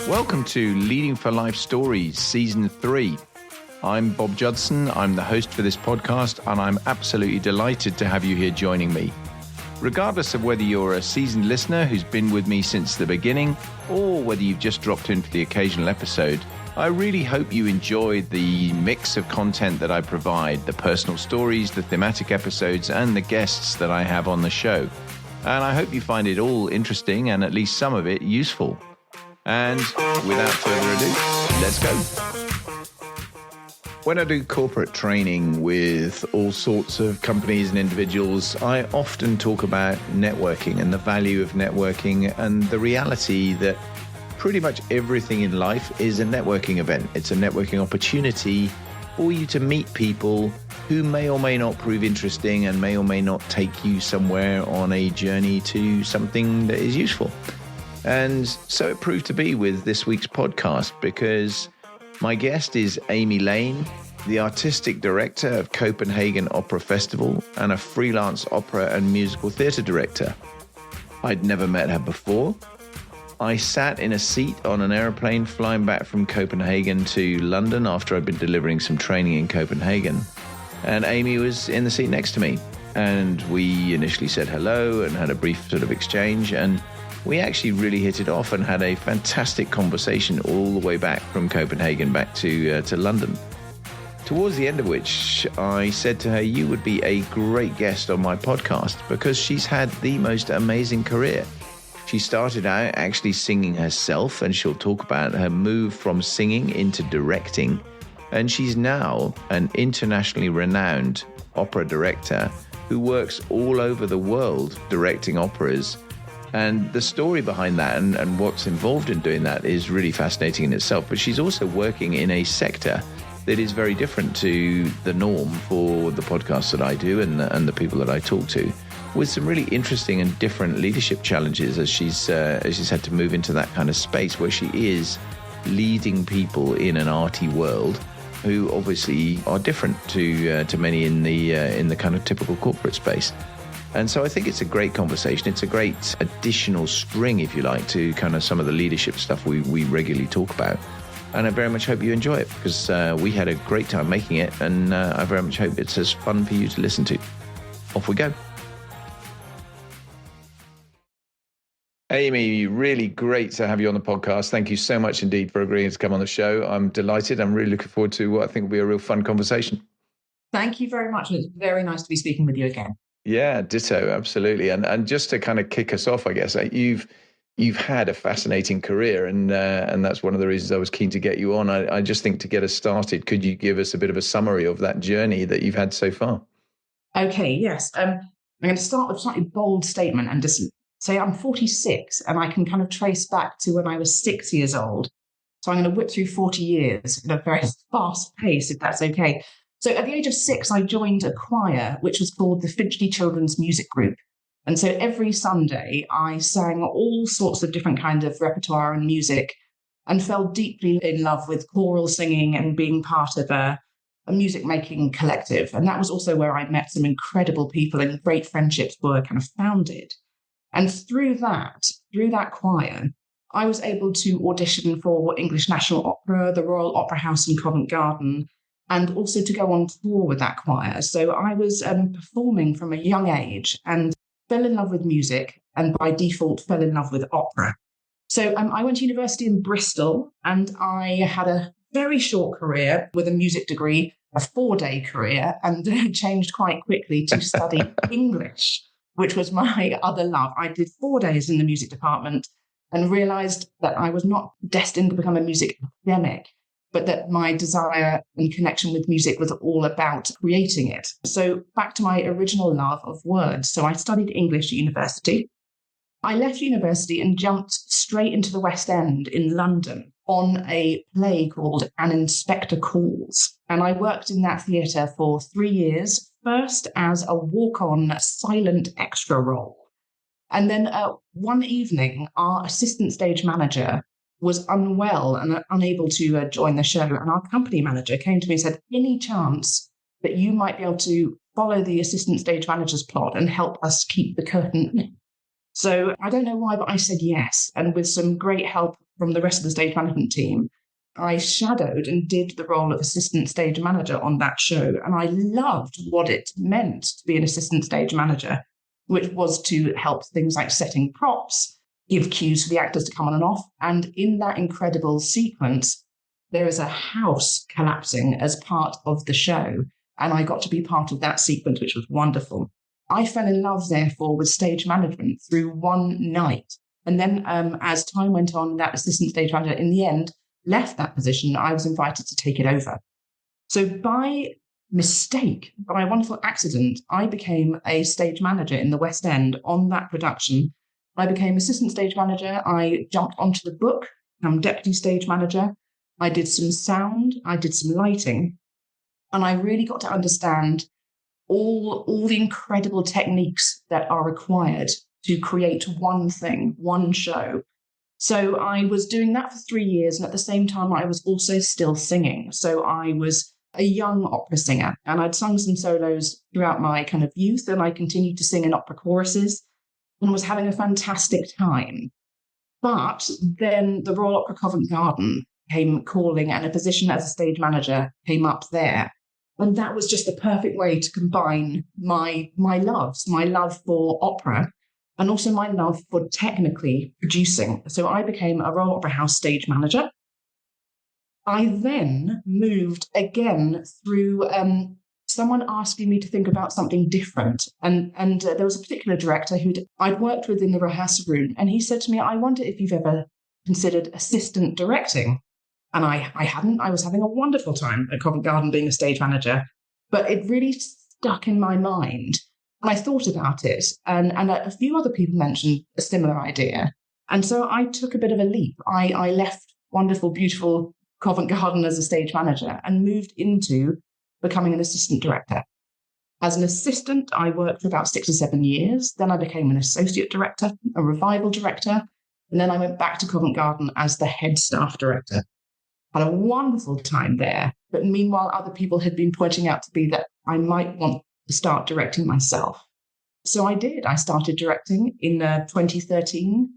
Welcome to Leading for Life Stories, Season 3. I'm Bob Judson, I'm the host for this podcast, and I'm absolutely delighted to have you here joining me. Regardless of whether you're a seasoned listener who's been with me since the beginning, or whether you've just dropped in for the occasional episode, I really hope you enjoy the mix of content that I provide, the personal stories, the thematic episodes, and the guests that I have on the show. And I hope you find it all interesting and at least some of it useful. And without further ado, let's go. When I do corporate training with all sorts of companies and individuals, I often talk about networking and the value of networking and the reality that pretty much everything in life is a networking event. It's a networking opportunity for you to meet people who may or may not prove interesting and may or may not take you somewhere on a journey to something that is useful. And so it proved to be with this week's podcast, because my guest is Amy Lane, the artistic director of Copenhagen Opera Festival and a freelance opera and musical theatre director. I'd never met her before. I sat in a seat on an aeroplane flying back from Copenhagen to London after I'd been delivering some training in Copenhagen. And Amy was in the seat next to me. And we initially said hello and had a brief sort of exchange. And we actually really hit it off and had a fantastic conversation all the way back from Copenhagen back to London. Towards the end of which I said to her, you would be a great guest on my podcast, because she's had the most amazing career. She started out actually singing herself, and she'll talk about her move from singing into directing. And she's now an internationally renowned opera director who works all over the world directing operas. And the story behind that and what's involved in doing that is really fascinating in itself. But she's also working in a sector that is very different to the norm for the podcasts that I do and the people that I talk to, with some really interesting and different leadership challenges as she's had to move into that kind of space where she is leading people in an arty world who obviously are different to many in the kind of typical corporate space. And so I think it's a great conversation. It's a great additional string, if you like, to kind of some of the leadership stuff we regularly talk about. And I very much hope you enjoy it, because we had a great time making it, and I very much hope it's as fun for you to listen to. Off we go. Amy, really great to have you on the podcast. Thank you so much indeed for agreeing to come on the show. I'm delighted. I'm really looking forward to what I think will be a real fun conversation. Thank you very much. It's very nice to be speaking with you again. Yeah, ditto, absolutely. And just to kind of kick us off, I guess, you've had a fascinating career, and that's one of the reasons I was keen to get you on. I just think to get us started, could you give us a bit of a summary of that journey that you've had so far? Okay, yes. I'm going to start with a slightly bold statement and just say I'm 46, and I can kind of trace back to when I was 6 years old. So I'm going to whip through 40 years at a very fast pace, if that's okay. So at the age of 6, I joined a choir, which was called the Finchley Children's Music Group. And so every Sunday, I sang all sorts of different kinds of repertoire and music, and fell deeply in love with choral singing and being part of a music-making collective. And that was also where I met some incredible people, and great friendships were kind of founded. And through that choir, I was able to audition for English National Opera, the Royal Opera House in Covent Garden, and also to go on tour with that choir. So I was performing from a young age and fell in love with music, and by default fell in love with opera. So I went to university in Bristol, and I had a very short career with a music degree, a 4-day career, and changed quite quickly to study English, which was my other love. I did 4 days in the music department and realised that I was not destined to become a music academic, but that my desire and connection with music was all about creating it. So back to my original love of words. So I studied English at university. I left university and jumped straight into the West End in London on a play called An Inspector Calls. And I worked in that theatre for 3 years, first as a walk-on silent extra role. And then one evening, our assistant stage manager was unwell and unable to join the show. And our company manager came to me and said, any chance that you might be able to follow the assistant stage manager's plot and help us keep the curtain lit. So I don't know why, but I said yes. And with some great help from the rest of the stage management team, I shadowed and did the role of assistant stage manager on that show. And I loved what it meant to be an assistant stage manager, which was to help things like setting props, give cues for the actors to come on and off. And in that incredible sequence, there is a house collapsing as part of the show. And I got to be part of that sequence, which was wonderful. I fell in love, therefore, with stage management through one night. And then as time went on, that assistant stage manager, in the end, left that position. I was invited to take it over. So by mistake, by a wonderful accident, I became a stage manager in the West End on that production. I became assistant stage manager. I jumped onto the book. I'm deputy stage manager. I did some sound. I did some lighting. And I really got to understand all the incredible techniques that are required to create one thing, one show. So I was doing that for 3 years. And at the same time, I was also still singing. So I was a young opera singer, and I'd sung some solos throughout my kind of youth. And I continued to sing in opera choruses and was having a fantastic time. But then the Royal Opera Covent Garden came calling, and a position as a stage manager came up there. And that was just the perfect way to combine my love for opera and also my love for technically producing. So I became a Royal Opera House stage manager. I then moved again through someone asking me to think about something different. And there was a particular director who I'd worked with in the rehearsal room, and he said to me, I wonder if you've ever considered assistant directing. And I hadn't. I was having a wonderful time at Covent Garden being a stage manager, but it really stuck in my mind. And I thought about it, and a few other people mentioned a similar idea. And so I took a bit of a leap. I left wonderful, beautiful Covent Garden as a stage manager and moved into becoming an assistant director. As an assistant, I worked for about 6 or 7 years. Then I became an associate director, a revival director, and then I went back to Covent Garden as the head staff director. Had a wonderful time there. But meanwhile, other people had been pointing out to me that I might want to start directing myself. So I did. I started directing in 2013,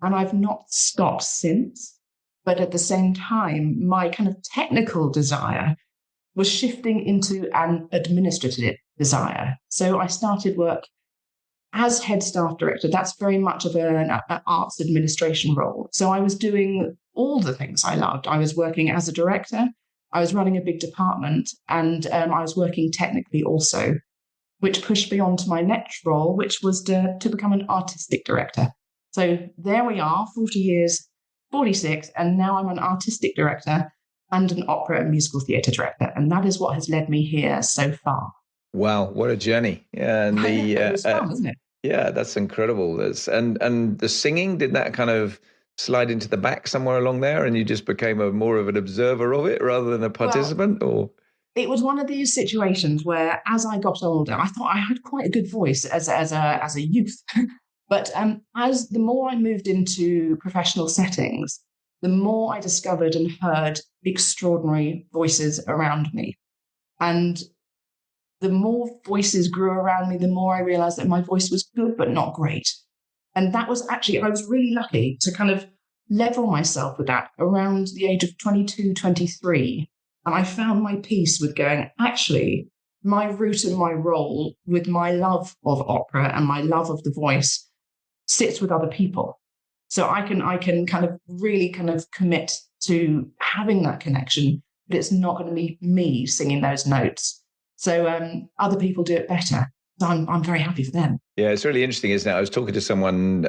and I've not stopped since. But at the same time, my kind of technical desire was shifting into an administrative desire. So I started work as head staff director. That's very much of an arts administration role. So I was doing all the things I loved. I was working as a director, I was running a big department, and I was working technically also, which pushed me on to my next role, which was to become an artistic director. So there we are, 40 years, 46, and now I'm an artistic director and an opera and musical theatre director. And that is what has led me here so far. Wow, what a journey. Yeah, and it was fun, isn't it? Yeah, that's incredible. And the singing, did that kind of slide into the back somewhere along there, and you just became more of an observer of it rather than a participant? Or it was one of these situations where, as I got older, I thought I had quite a good voice as a youth. But as the more I moved into professional settings, the more I discovered and heard extraordinary voices around me. And the more voices grew around me, the more I realized that my voice was good, but not great. And that was actually, I was really lucky to kind of level myself with that around the age of 22, 23. And I found my peace with going, actually, my root and my role with my love of opera and my love of the voice sits with other people. So I can kind of really kind of commit to having that connection, but it's not going to be me singing those notes. So other people do it better. So I'm very happy for them. Yeah, it's really interesting, isn't it? I was talking to someone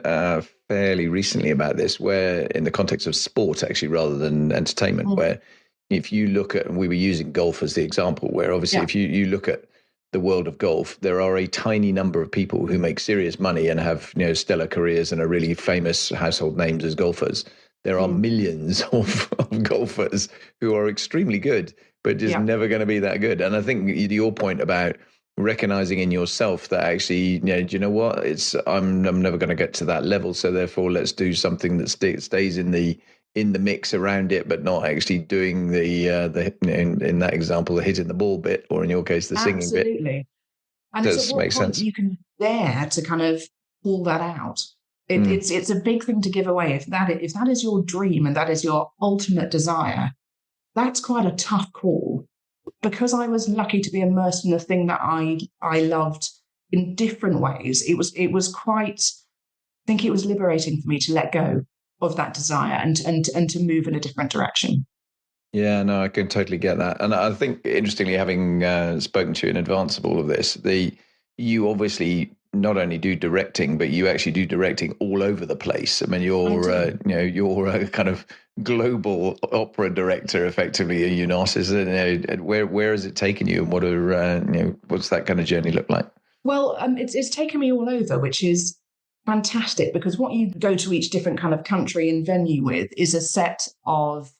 fairly recently about this, where in the context of sport, actually, rather than entertainment, where if you look at, and we were using golf as the example, where obviously if you look at the world of golf, there are a tiny number of people who make serious money and have, stellar careers and are really famous household names as golfers. There are millions of golfers who are extremely good, but just never going to be that good. And I think your point about recognizing in yourself that actually, do you know what? I'm never going to get to that level. So therefore, let's do something that stays in the mix around it, but not actually doing the in that example, the hitting the ball bit, or in your case, the singing bit. Absolutely. And it's at what point you can dare to kind of pull that out. It's a big thing to give away. If that is your dream and that is your ultimate desire, that's quite a tough call. Because I was lucky to be immersed in a thing that I loved in different ways, it was quite, I think it was liberating for me to let go of that desire and to move in a different direction. Yeah, no, I can totally get that. And I think, interestingly, having spoken to you in advance of all of this, you obviously not only do directing, but you actually do directing all over the place. I mean, you're a kind of global opera director, effectively. Are you not? Where has it taken you, and what are what's that kind of journey look like? Well, it's taken me all over, which is fantastic, because what you go to each different kind of country and venue with is a set of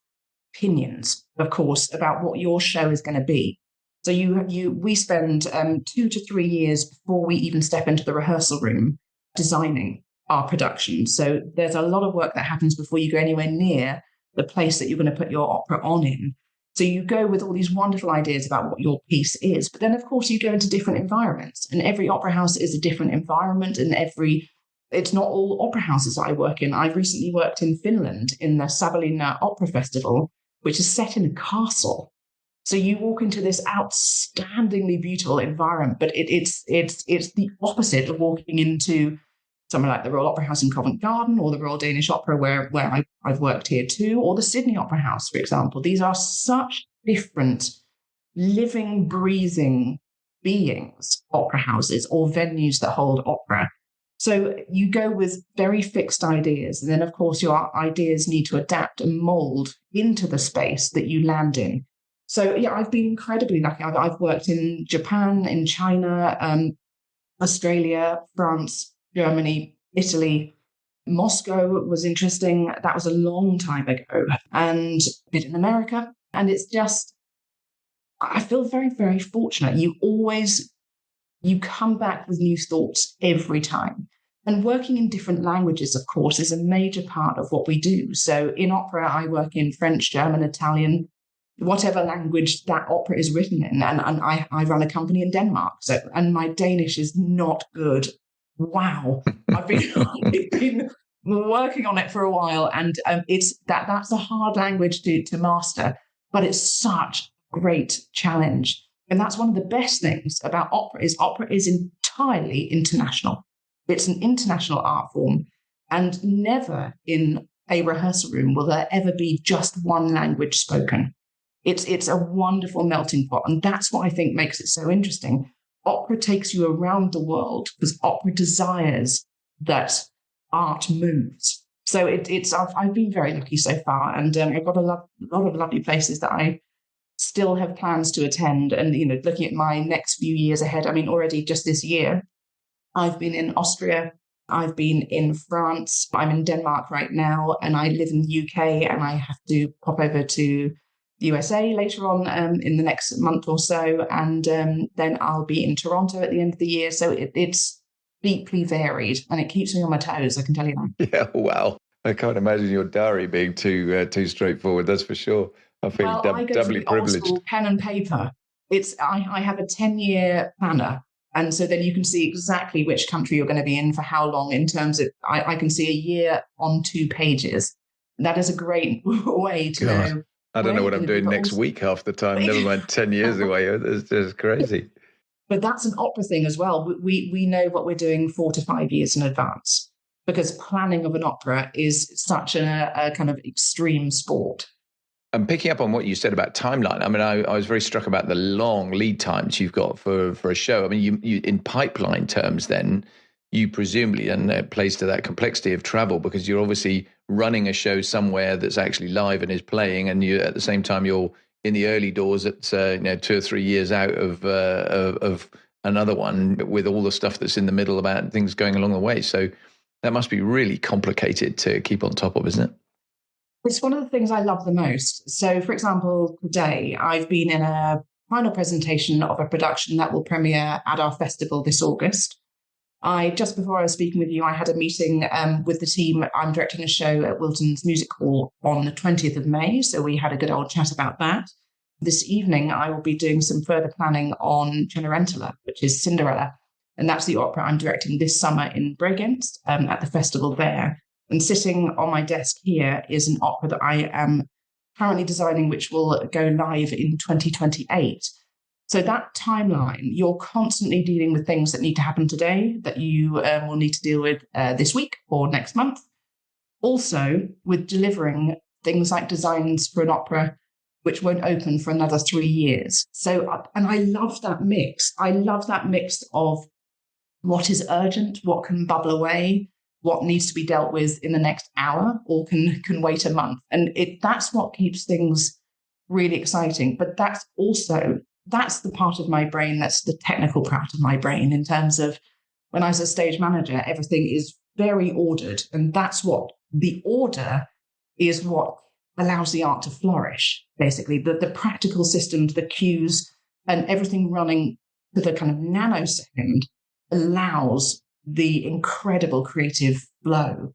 opinions, of course, about what your show is going to be. So we spend 2 to 3 years before we even step into the rehearsal room designing our production. So there's a lot of work that happens before you go anywhere near the place that you're going to put your opera on in. So you go with all these wonderful ideas about what your piece is, but then of course you go into different environments, and every opera house is a different environment, and it's not all opera houses I work in. I've recently worked in Finland in the Savonlinna Opera Festival, which is set in a castle. So you walk into this outstandingly beautiful environment, but it's the opposite of walking into somewhere like the Royal Opera House in Covent Garden, or the Royal Danish Opera where I've worked here too, or the Sydney Opera House, for example. These are such different living, breathing beings, opera houses or venues that hold opera. So you go with very fixed ideas, and then of course your ideas need to adapt and mold into the space that you land in. So yeah, I've been incredibly lucky. I've worked in Japan, in China, Australia, France, Germany, Italy. Moscow was interesting. That was a long time ago. And a bit in America. And it's just, I feel very, very fortunate. You come back with new thoughts every time. And working in different languages, of course, is a major part of what we do. So in opera, I work in French, German, Italian, whatever language that opera is written in. And I run a company in Denmark. And my Danish is not good. Wow. I've been working on it for a while, and that's a hard language to master, but it's such a great challenge. And that's one of the best things about opera is entirely international. It's an international art form, and never in a rehearsal room will there ever be just one language spoken. It's a wonderful melting pot, and that's what I think makes it so interesting. Opera takes you around the world because opera desires that art moves. So I've been very lucky so far, and I've got a lot of lovely places that I still have plans to attend. And looking at my next few years ahead, I mean, already just this year, I've been in Austria, I've been in France, I'm in Denmark right now, and I live in the UK, and I have to pop over to the USA later on in the next month or so, and then I'll be in Toronto at the end of the year. So it's deeply varied, and it keeps me on my toes, I can tell you that. Yeah, wow. I can't imagine your diary being too straightforward, that's for sure. I feel I go doubly to the privileged. old school pen and paper. I have a 10-year planner, and so then you can see exactly which country you're going to be in for how long, in terms of, I can see a year on 2 pages. That is a great way to know. I don't know what I'm doing next week half the time, never mind 10 years away. It's crazy. But that's an opera thing as well. We know what we're doing 4 to 5 years in advance, because planning of an opera is such a kind of extreme sport. And picking up on what you said about timeline, I mean, I was very struck about the long lead times you've got for a show. I mean, you in pipeline terms, then you presumably, and it plays to that complexity of travel, because you're obviously running a show somewhere that's actually live and is playing, and you at the same time you're in the early doors at 2 or 3 years out of another one, with all the stuff that's in the middle about things going along the way. So that must be really complicated to keep on top of, isn't it? It's one of the things I love the most. So, for example, today I've been in a final presentation of a production that will premiere at our festival this August. Just before I was speaking with you, I had a meeting with the team. I'm directing a show at Wilton's Music Hall on the 20th of May. So we had a good old chat about that. this evening, I will be doing some further planning on Cenerentola, which is Cinderella. And that's the opera I'm directing this summer in Bregenz at the festival there. And sitting on my desk here is an opera that I am currently designing, which will go live in 2028. So that timeline, you're constantly dealing with things that need to happen today that you will need to deal with this week or next month. Also, with delivering things like designs for an opera which won't open for another 3 years. So, and I love that mix. I love that mix of what is urgent, what can bubble away, what needs to be dealt with in the next hour or can wait a month. And that's what keeps things really exciting. But that's the part of my brain, that's the technical part of my brain in terms of when I was a stage manager, everything is very ordered. And that's what the order is what allows the art to flourish, basically. The practical systems, the cues, and everything running to the kind of nanosecond allows the incredible creative flow.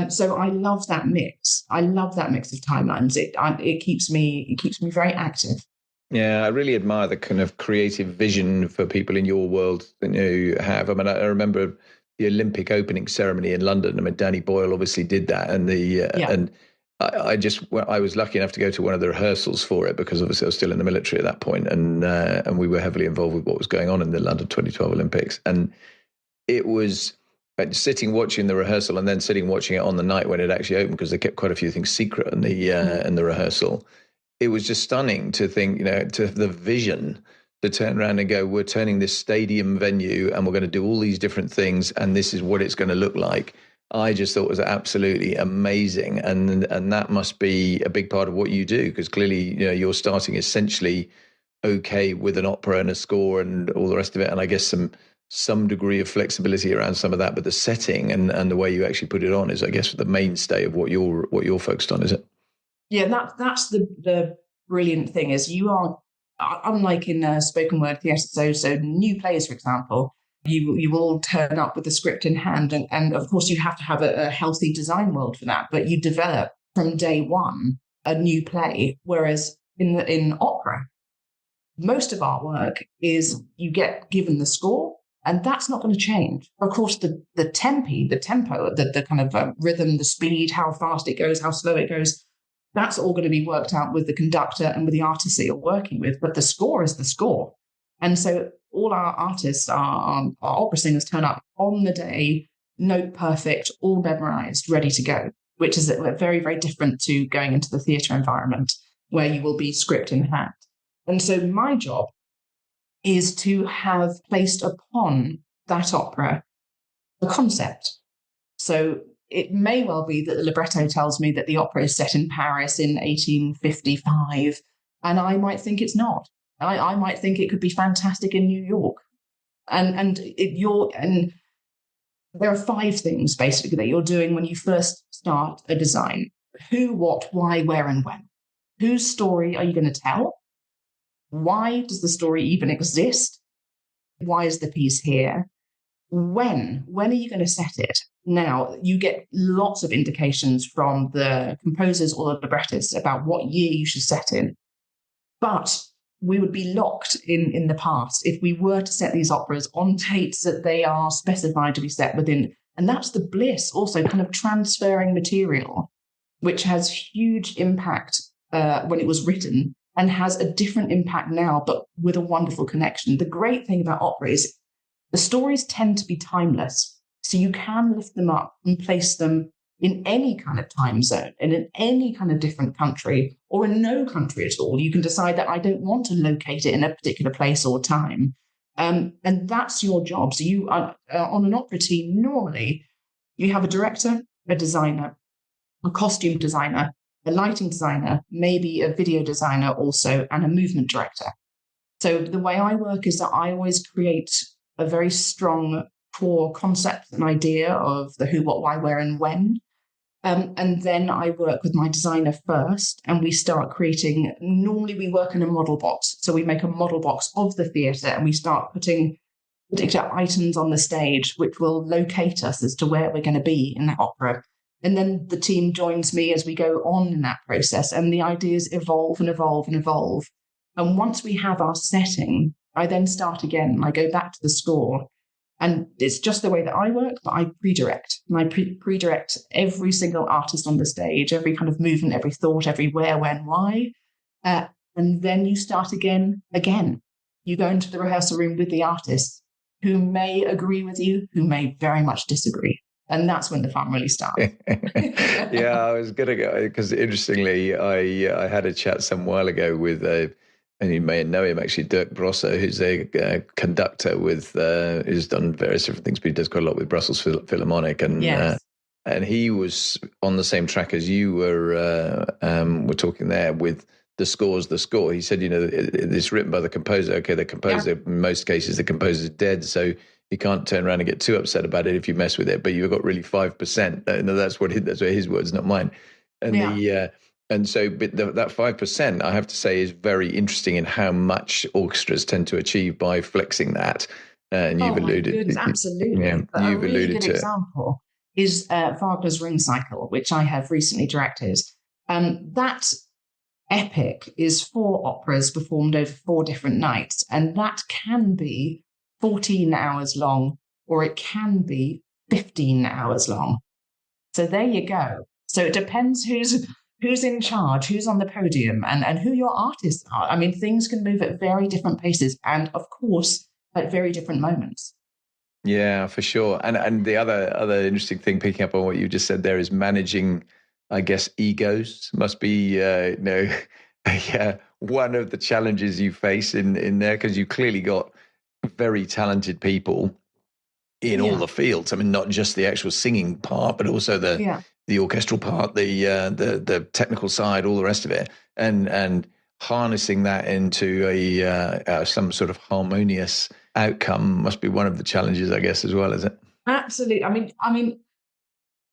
So I love that mix. I love that mix of timelines. It keeps me very active. Yeah, I really admire the kind of creative vision for people in your world that you have. I mean, I remember the Olympic opening ceremony in London. I mean, Danny Boyle obviously did that, and and I was lucky enough to go to one of the rehearsals for it because obviously I was still in the military at that point, and we were heavily involved with what was going on in the London 2012 Olympics, and it was sitting watching the rehearsal and then sitting watching it on the night when it actually opened because they kept quite a few things secret in the rehearsal. It was just stunning to think, to the vision to turn around and go, we're turning this stadium venue and we're going to do all these different things and this is what it's going to look like. I just thought it was absolutely amazing. And that must be a big part of what you do because clearly, you're starting essentially okay with an opera and a score and all the rest of it. And I guess some degree of flexibility around some of that, but the setting and the way you actually put it on is, I guess, the mainstay of what you're focused on, is it? Yeah, that's the brilliant thing is you are, unlike in spoken word theatre, so new plays, for example, you will turn up with the script in hand and of course you have to have a healthy design world for that, but you develop from day one a new play, whereas in opera, most of our work is you get given the score and that's not going to change. Of course, the tempo, the kind of rhythm, the speed, how fast it goes, how slow it goes, that's all going to be worked out with the conductor and with the artists that you're working with. But the score is the score. And so all our artists, our opera singers turn up on the day, note perfect, all memorized, ready to go, which is very, very different to going into the theatre environment where you will be script in hand. And so my job is to have placed upon that opera a concept. So it may well be that the libretto tells me that the opera is set in Paris in 1855, and I might think it's not. I might think it could be fantastic in New York. And there are 5 things basically that you're doing when you first start a design: who, what, why, where, and when. Whose story are you going to tell? Why does the story even exist? Why is the piece here? When are you going to set it? Now, you get lots of indications from the composers or the librettists about what year you should set in. But we would be locked in the past if we were to set these operas on dates that they are specified to be set within. And that's the bliss, also kind of transferring material, which has huge impact when it was written and has a different impact now, but with a wonderful connection. The great thing about opera is the stories tend to be timeless. So you can lift them up and place them in any kind of time zone and in any kind of different country or in no country at all. You can decide that I don't want to locate it in a particular place or time. And that's your job. So you are on an opera team, normally you have a director, a designer, a costume designer, a lighting designer, maybe a video designer also, and a movement director. So the way I work is that I always create a very strong core concept, an idea of the who, what, why, where, and when. And then I work with my designer first, and we start creating. Normally we work in a model box. So we make a model box of the theatre, and we start putting particular items on the stage, which will locate us as to where we're going to be in that opera. And then the team joins me as we go on in that process, and the ideas evolve and evolve and evolve. And once we have our setting, I then start again. I go back to the score. And it's just the way that I work, but I pre-direct. And I pre-direct every single artist on the stage, every kind of movement, every thought, every where, when, why. And then you start again. You go into the rehearsal room with the artists who may agree with you, who may very much disagree. And that's when the fun really starts. Yeah, I was going to go, because interestingly, I had a chat some while ago with and you may know him actually, Dirk Brosser, who's a conductor with who's done various different things, but he does quite a lot with Brussels Philharmonic, and yes. And he was on the same track as you were talking there with the score. He said, it's written by the composer. Okay, the composer, in most cases, the composer's dead, so you can't turn around and get too upset about it if you mess with it. But you've got really 5%. That's what his words, not mine. And but that 5%, I have to say, is very interesting in how much orchestras tend to achieve by flexing that. And you've alluded, absolutely. Yeah, a really good example is Wagner's Ring Cycle, which I have recently directed. That epic is 4 operas performed over 4 different nights, and that can be 14 hours long, or it can be 15 hours long. So there you go. So it depends who's in charge, who's on the podium, and who your artists are. I mean, things can move at very different paces, and of course, at very different moments. Yeah, for sure. And the other interesting thing, picking up on what you just said there, is managing, I guess, egos must be one of the challenges you face in there, because you clearly got very talented people in all the fields. I mean, not just the actual singing part, but also the orchestral part, the technical side, all the rest of it, and harnessing that into a some sort of harmonious outcome must be one of the challenges, I guess, as well, is it? Absolutely. I mean,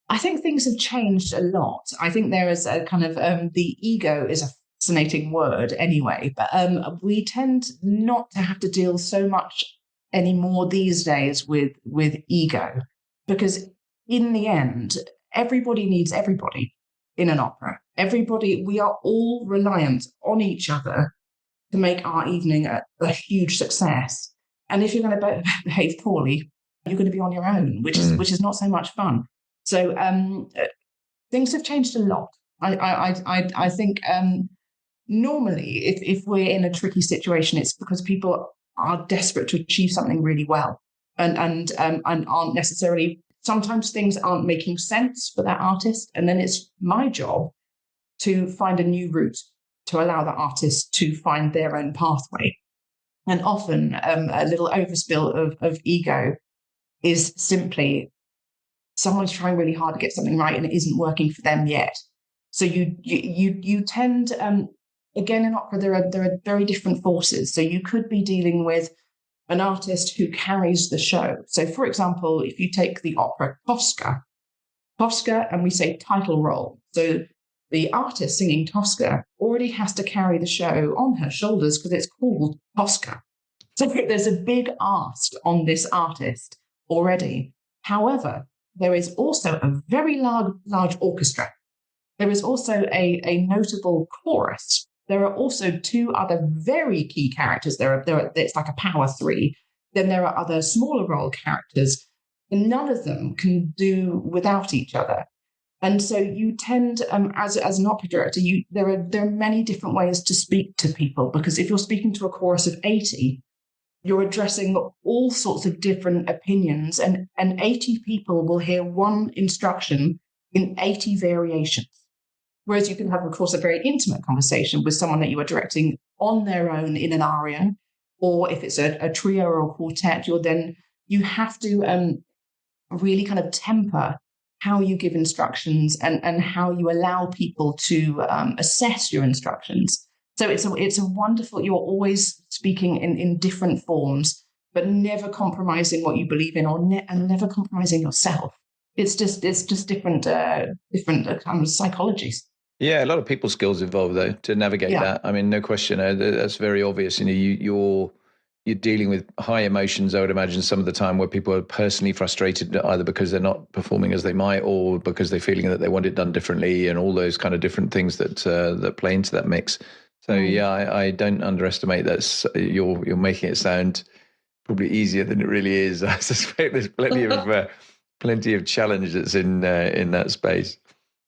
I think things have changed a lot. I think there is a kind of the ego is a fascinating word anyway, but we tend not to have to deal so much anymore these days with ego, because in the end, everybody needs everybody in an opera. We are all reliant on each other to make our evening a huge success. And if you're going to behave poorly, you're going to be on your own, which is not so much fun. So things have changed a lot. I think normally, if we're in a tricky situation, it's because people are desperate to achieve something really well, and aren't necessarily. Sometimes things aren't making sense for that artist, and then it's my job to find a new route to allow the artist to find their own pathway. And often a little overspill of ego is simply someone's trying really hard to get something right and it isn't working for them yet. So you tend, again, in opera, there are very different forces. So you could be dealing with an artist who carries the show. So, for example, if you take the opera Tosca, and we say title role. So the artist singing Tosca already has to carry the show on her shoulders because it's called Tosca. So there's a big ask on this artist already. However, there is also a very large orchestra. There is also a notable chorus. There are also 2 other very key characters. It's like a power 3. Then there are other smaller role characters, and none of them can do without each other. And so you tend, as an opera director, there are many different ways to speak to people, because if you're speaking to a chorus of 80, you're addressing all sorts of different opinions, and 80 people will hear one instruction in 80 variations. Whereas you can have, of course, a very intimate conversation with someone that you are directing on their own in an aria, or if it's a trio or a quartet, you have to really kind of temper how you give instructions and how you allow people to assess your instructions. So it's a wonderful, you're always speaking in different forms, but never compromising what you believe in, and never compromising yourself. It's just different kind of psychologies. Yeah, a lot of people skills involved though to navigate that. I mean, no question. That's very obvious. You're dealing with high emotions, I would imagine, some of the time, where people are personally frustrated either because they're not performing as they might, or because they're feeling that they want it done differently, and all those kind of different things that play into that mix. So yeah, I don't underestimate that. You're making it sound probably easier than it really is. I suspect there's plenty of challenge that's in that space.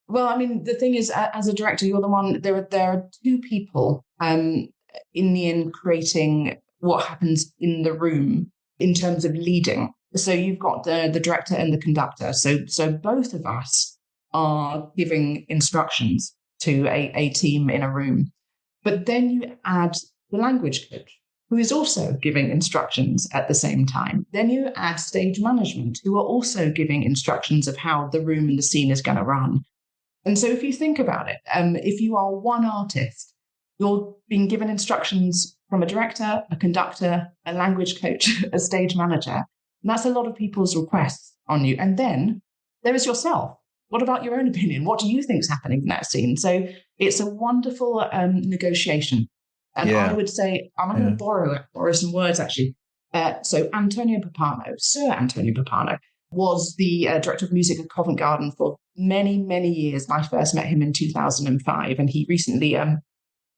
Well, I mean, the thing is, as a director, you're the one. There are two people in the end creating what happens in the room in terms of leading. So you've got the director and the conductor. So both of us are giving instructions to a team in a room. But then you add the language coach, who is also giving instructions at the same time. Then you add stage management, who are also giving instructions of how the room and the scene is going to run. And so if you think about it, if you are one artist, you're being given instructions from a director, a conductor, a language coach, a stage manager. And that's a lot of people's requests on you. And then there is yourself. What about your own opinion? What do you think is happening in that scene? So it's a wonderful negotiation. And I would say, I'm going to borrow some words, actually. So Sir Antonio Papano, was the director of music at Covent Garden for many, many years. I first met him in 2005, and he recently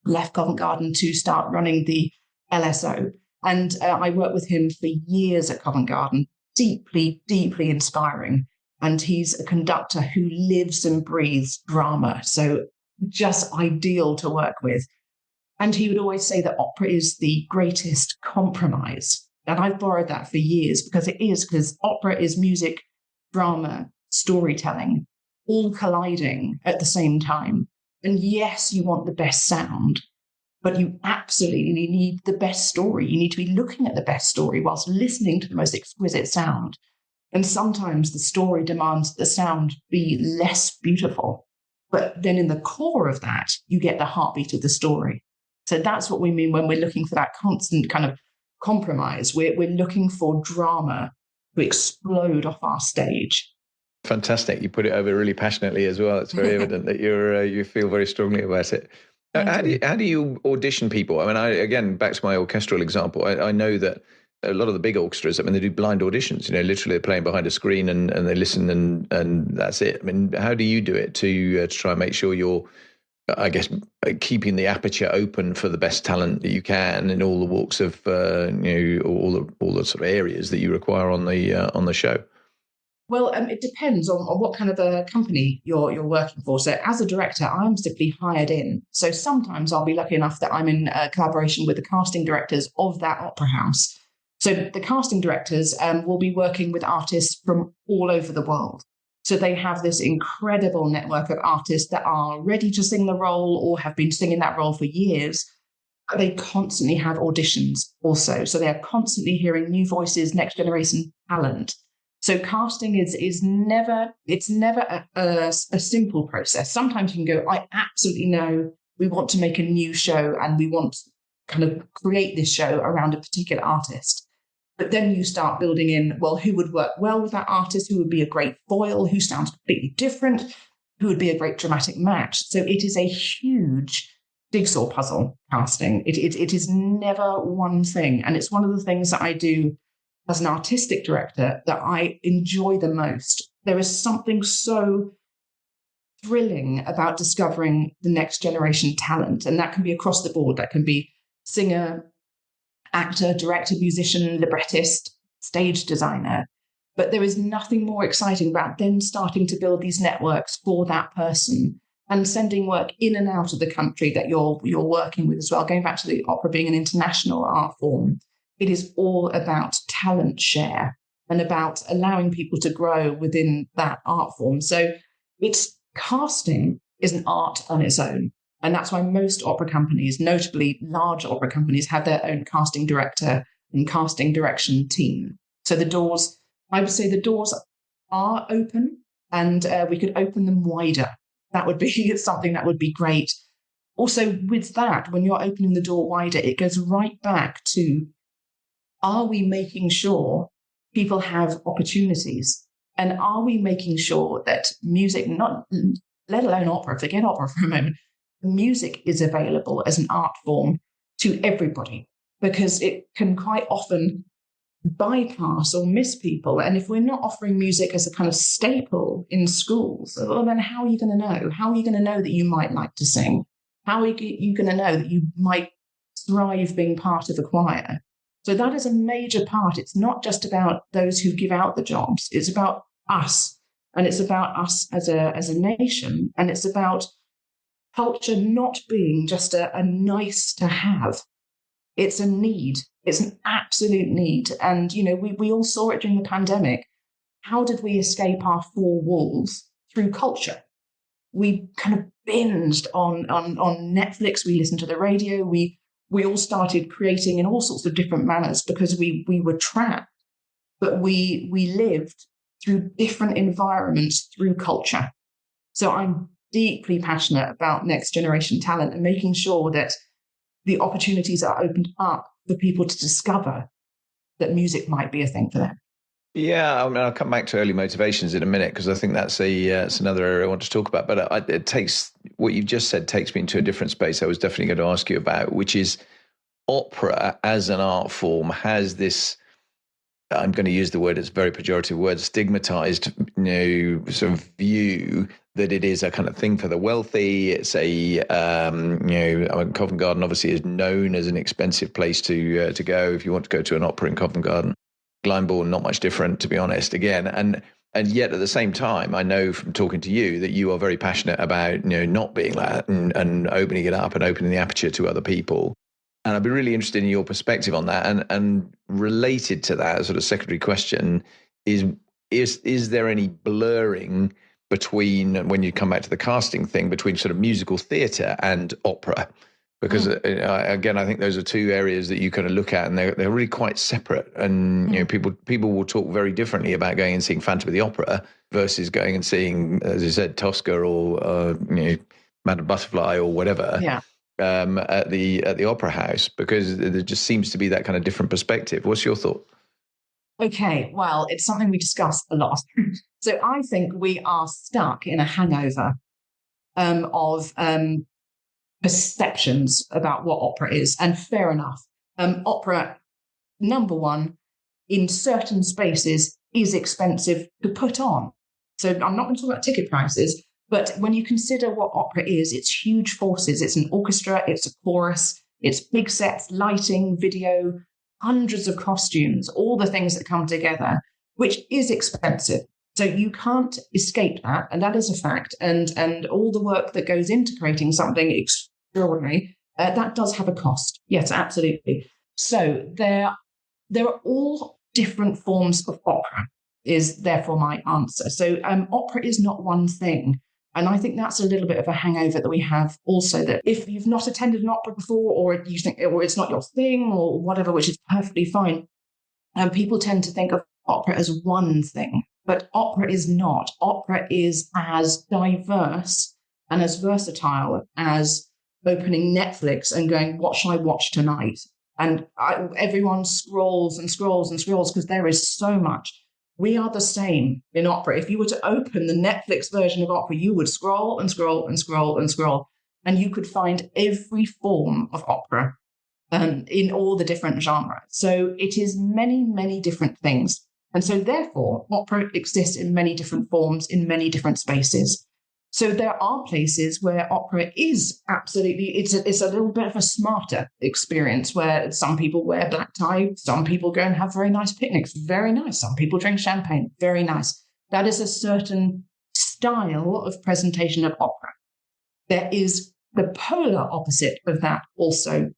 left Covent Garden to start running the LSO. And I worked with him for years at Covent Garden, deeply, deeply inspiring. And he's a conductor who lives and breathes drama. So just ideal to work with. And he would always say that opera is the greatest compromise. And I've borrowed that for years because opera is music, drama, storytelling, all colliding at the same time. And yes, you want the best sound, but you absolutely need the best story. You need to be looking at the best story whilst listening to the most exquisite sound. And sometimes the story demands the sound be less beautiful. But then in the core of that, you get the heartbeat of the story. So that's what we mean when we're looking for that constant kind of compromise. We're looking for drama to explode off our stage. Fantastic. You put it over really passionately as well. It's very evident that you feel very strongly about it. How do you audition people? I mean, again, back to my orchestral example, I know that a lot of the big orchestras, I mean, they do blind auditions, literally they're playing behind a screen and they listen and that's it. I mean, how do you do it to try and make sure you're, I guess, keeping the aperture open for the best talent that you can in all the walks of, all the sort of areas that you require on the show? Well, it depends on what kind of a company you're working for. So as a director, I'm simply hired in. So sometimes I'll be lucky enough that I'm in collaboration with the casting directors of that opera house. So the casting directors will be working with artists from all over the world. So they have this incredible network of artists that are ready to sing the role or have been singing that role for years. They constantly have auditions also. So they are constantly hearing new voices, next generation talent. So casting is never a simple process. Sometimes you can go, I absolutely know we want to make a new show and we want to kind of create this show around a particular artist. But then you start building in, well, who would work well with that artist? Who would be a great foil? Who sounds completely different? Who would be a great dramatic match? So it is a huge jigsaw puzzle, casting. It is never one thing. And it's one of the things that I do as an artistic director that I enjoy the most. There is something so thrilling about discovering the next generation talent. And that can be across the board. That can be singer, actor, director, musician, librettist, stage designer. But there is nothing more exciting about then starting to build these networks for that person and sending work in and out of the country that you're working with as well. Going back to the opera being an international art form, it is all about talent share and about allowing people to grow within that art form. So casting is an art on its own. And that's why most opera companies, notably large opera companies, have their own casting director and casting direction team. So I would say the doors are open and we could open them wider. That would be something that would be great. Also, with that, when you're opening the door wider, it goes right back to, are we making sure people have opportunities? And are we making sure that music, not let alone opera, forget opera for a moment, music is available as an art form to everybody? Because it can quite often bypass or miss people. And if we're not offering music as a kind of staple in schools, well, then how are you going to know? How are you going to know that you might like to sing? How are you going to know that you might thrive being part of a choir? So that is a major part. It's not just about those who give out the jobs. It's about us. And it's about us as a nation. And it's about culture not being just a nice to have. It's a need. It's an absolute need. And, we all saw it during the pandemic. How did we escape our four walls? Through culture. We kind of binged on Netflix. We listened to the radio. We all started creating in all sorts of different manners because we were trapped. But we lived through different environments through culture. So I'm deeply passionate about next generation talent and making sure that the opportunities are opened up for people to discover that music might be a thing for them. Yeah, I mean, I'll come back to early motivations in a minute because I think that's it's another area I want to talk about. But it takes what you've just said takes me into a different space. I was definitely going to ask you about, which is opera as an art form has this. I'm going to use the word; it's a very pejorative word, stigmatized, sort of view that it is a kind of thing for the wealthy. It's Covent Garden obviously is known as an expensive place to go if you want to go to an opera in Covent Garden. Glyndebourne, not much different, to be honest, again. And yet at the same time, I know from talking to you that you are very passionate about, not being that and opening it up and opening the aperture to other people. And I'd be really interested in your perspective on that. And related to that sort of secondary question is there any blurring between, when you come back to the casting thing, between sort of musical theatre and opera? Because again, I think those are two areas that you kind of look at, and they're really quite separate. And people will talk very differently about going and seeing Phantom of the Opera versus going and seeing, as you said, Tosca or Madame Butterfly or whatever at the Opera House, because there just seems to be that kind of different perspective. What's your thought? Okay, well, it's something we discuss a lot. So I think we are stuck in a hangover of perceptions about what opera is, and fair enough. Opera, number one, in certain spaces is expensive to put on. So I'm not going to talk about ticket prices, but when you consider what opera is, it's huge forces. It's an orchestra, it's a chorus, it's big sets, lighting, video, hundreds of costumes, all the things that come together, which is expensive. So you can't escape that, and that is a fact. And all the work that goes into creating something extraordinary, that does have a cost. Yes, absolutely. So there are all different forms of opera, is therefore my answer. So opera is not one thing. And I think that's a little bit of a hangover that we have also, that if you've not attended an opera before, or you think, or it's not your thing or whatever, which is perfectly fine, people tend to think of opera as one thing. But opera is not. Opera is as diverse and as versatile as opening Netflix and going, what shall I watch tonight? And everyone scrolls and scrolls and scrolls because there is so much. We are the same in opera. If you were to open the Netflix version of opera, you would scroll and scroll and scroll and scroll, and you could find every form of opera in all the different genres. So it is many, many different things. And so therefore, opera exists in many different forms, in many different spaces. So there are places where opera is absolutely, it's a little bit of a smarter experience, where some people wear black tie, some people go and have very nice picnics, very nice. Some people drink champagne, very nice. That is a certain style of presentation of opera. There is the polar opposite of that also.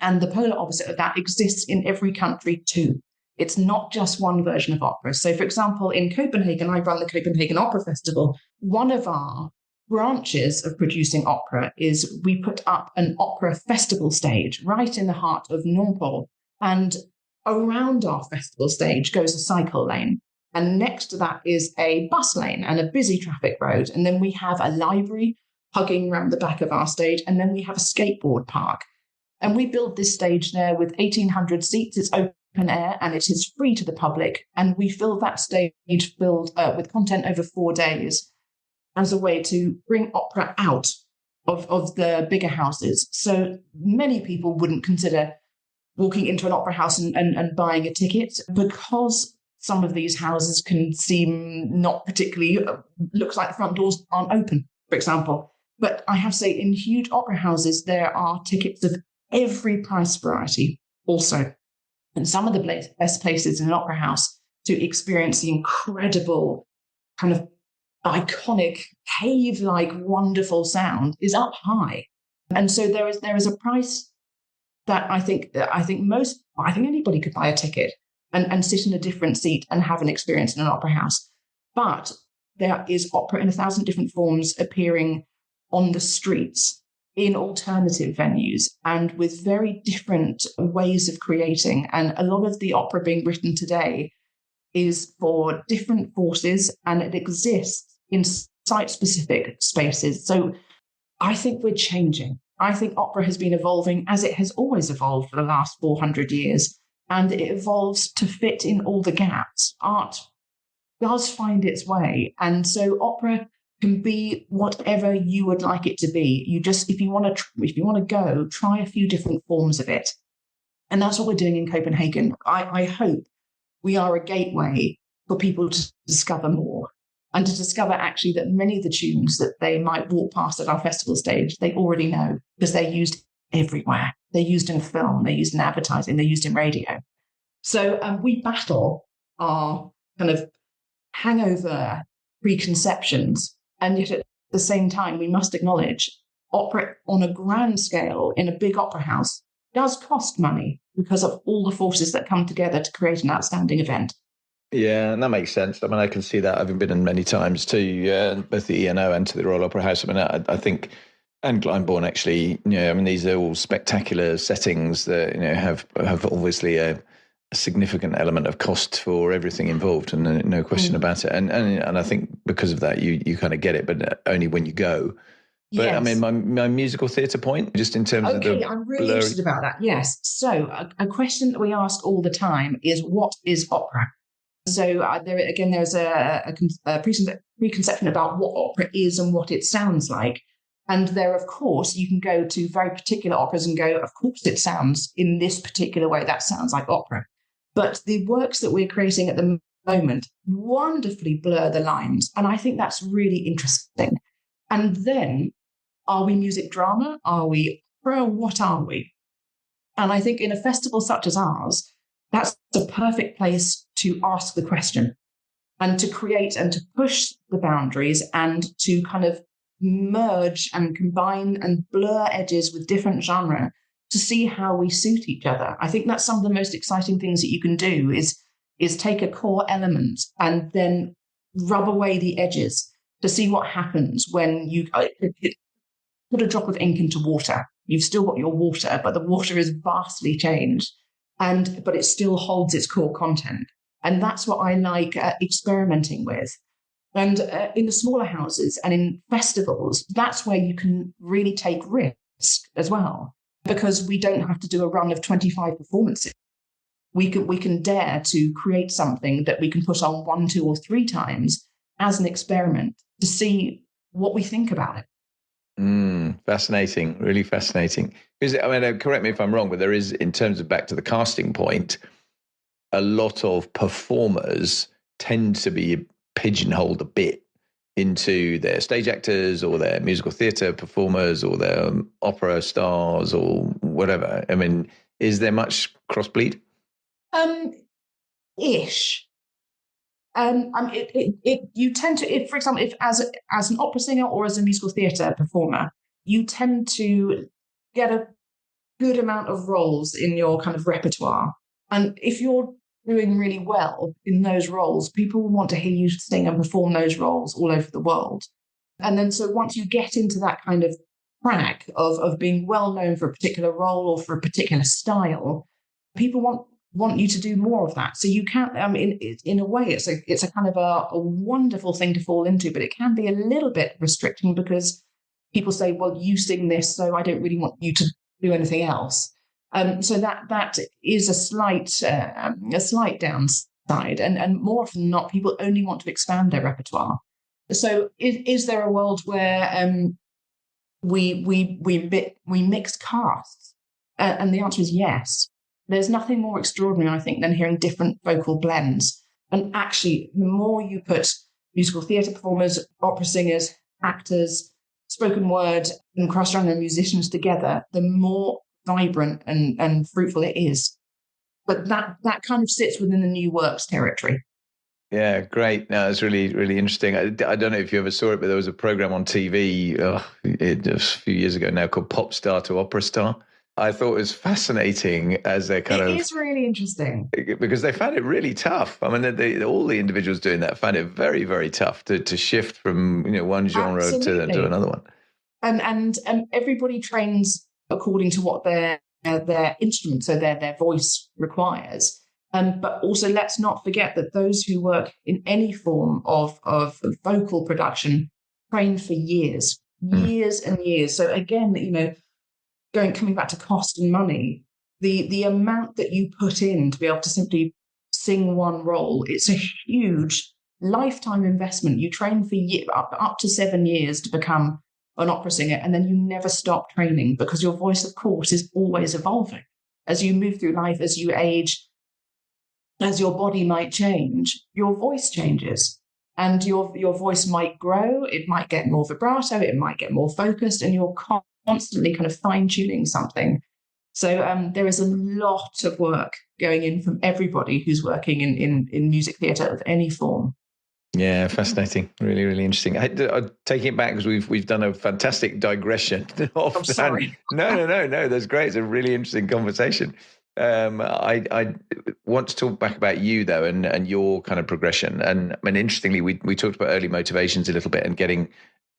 And the polar opposite of that exists in every country too. It's not just one version of opera. So, for example, in Copenhagen, I run the Copenhagen Opera Festival. One of our branches of producing opera is we put up an opera festival stage right in the heart of Nordborg. And around our festival stage goes a cycle lane. And next to that is a bus lane and a busy traffic road. And then we have a library hugging around the back of our stage. And then we have a skateboard park. And we built this stage there with 1,800 seats. It's open air and it is free to the public. And we filled that stage with content over 4 days as a way to bring opera out of the bigger houses. So many people wouldn't consider walking into an opera house and buying a ticket, because some of these houses can seem not particularly, looks like the front doors aren't open, for example. But I have to say, in huge opera houses, there are tickets of every price variety also. And some of the best places in an opera house to experience the incredible kind of iconic cave-like wonderful sound is up high. And so there is a price that I think anybody could buy a ticket and sit in a different seat and have an experience in an opera house. But there is opera in 1,000 different forms appearing on the streets in alternative venues and with very different ways of creating. And a lot of the opera being written today is for different forces, and it exists in site-specific spaces. So I think we're changing. I think opera has been evolving as it has always evolved for the last 400 years, and it evolves to fit in all the gaps. Art does find its way, and so opera can be whatever you would like it to be. You just, if you want to go, try a few different forms of it, and that's what we're doing in Copenhagen. I hope we are a gateway for people to discover more and to discover actually that many of the tunes that they might walk past at our festival stage, they already know because they're used everywhere. They're used in film, they're used in advertising, they're used in radio. So we battle our kind of hangover preconceptions, and yet at the same time, we must acknowledge opera on a grand scale in a big opera house does cost money because of all the forces that come together to create an outstanding event. Yeah, and that makes sense. I mean, I can see that, having been in many times to both the ENO and to the Royal Opera House. I mean, I think, and Glyndebourne actually, I mean, these are all spectacular settings that, have obviously a significant element of cost for everything involved, and no question about it. And I think because of that, you kind of get it, but only when you go. But yes. I mean, my musical theatre point, just in terms of the I'm really interested about that. Yes. So a question that we ask all the time is, what is opera? So there's a preconception about what opera is and what it sounds like. And there, of course, you can go to very particular operas and go, of course, it sounds in this particular way. That sounds like opera. But the works that we're creating at the moment wonderfully blur the lines. And I think that's really interesting. And then, are we music drama? Are we opera? What are we? And I think in a festival such as ours, that's the perfect place to ask the question and to create and to push the boundaries and to kind of merge and combine and blur edges with different genre to see how we suit each other. I think that's some of the most exciting things that you can do is take a core element and then rub away the edges to see what happens when you put a drop of ink into water. You've still got your water, but the water is vastly changed, but it still holds its core content. And that's what I like experimenting with. And in the smaller houses and in festivals, that's where you can really take risk as well, because we don't have to do a run of 25 performances. We can dare to create something that we can put on 1, 2, or 3 times as an experiment to see what we think about it. Fascinating, really fascinating. Because, I mean, correct me if I'm wrong, but there is, in terms of back to the casting point, a lot of performers tend to be pigeonholed a bit into their stage actors or their musical theatre performers or their opera stars or whatever. I mean, is there much crossbleed? Ish. You tend to, for example, if as an opera singer or as a musical theatre performer, you tend to get a good amount of roles in your kind of repertoire. And if you're doing really well in those roles, people will want to hear you sing and perform those roles all over the world. And then so once you get into that kind of track of being well known for a particular role or for a particular style, people want you to do more of that. So you can't, I mean, in a way, it's a kind of a wonderful thing to fall into, but it can be a little bit restricting because people say, well, you sing this, so I don't really want you to do anything else. So that is a slight downside, and more often than not, people only want to expand their repertoire. So is there a world where we mix casts? And the answer is yes. There's nothing more extraordinary, I think, than hearing different vocal blends. And actually, the more you put musical theatre performers, opera singers, actors, spoken word and cross-genre musicians together, the more vibrant and fruitful it is. But that kind of sits within the new works territory. Yeah, great. No, it's really, really interesting. I don't know if you ever saw it, but there was a program on TV a few years ago now called Pop Star to Opera Star. I thought it was fascinating as a kind of... It is really interesting. Because they found it really tough. I mean, all the individuals doing that found it very, very tough to shift from one genre to another one. And everybody trains according to what their instrument, so their voice requires. But also, let's not forget that those who work in any form of vocal production train for years and years. So again, coming back to cost and money, the amount that you put in to be able to simply sing one role, it's a huge lifetime investment. You train for up to 7 years to become an opera singer, and then you never stop training because your voice, of course, is always evolving. As you move through life, as you age, as your body might change, your voice changes. And your voice might grow, it might get more vibrato, it might get more focused, and you're constantly kind of fine-tuning something. So there is a lot of work going in from everybody who's working in music theatre of any form. Yeah, fascinating. Really, really interesting. I'll take it back because we've done a fantastic digression. I'm sorry. No. That's great. It's a really interesting conversation. I want to talk back about you though, and your kind of progression. And I mean, interestingly, we talked about early motivations a little bit and getting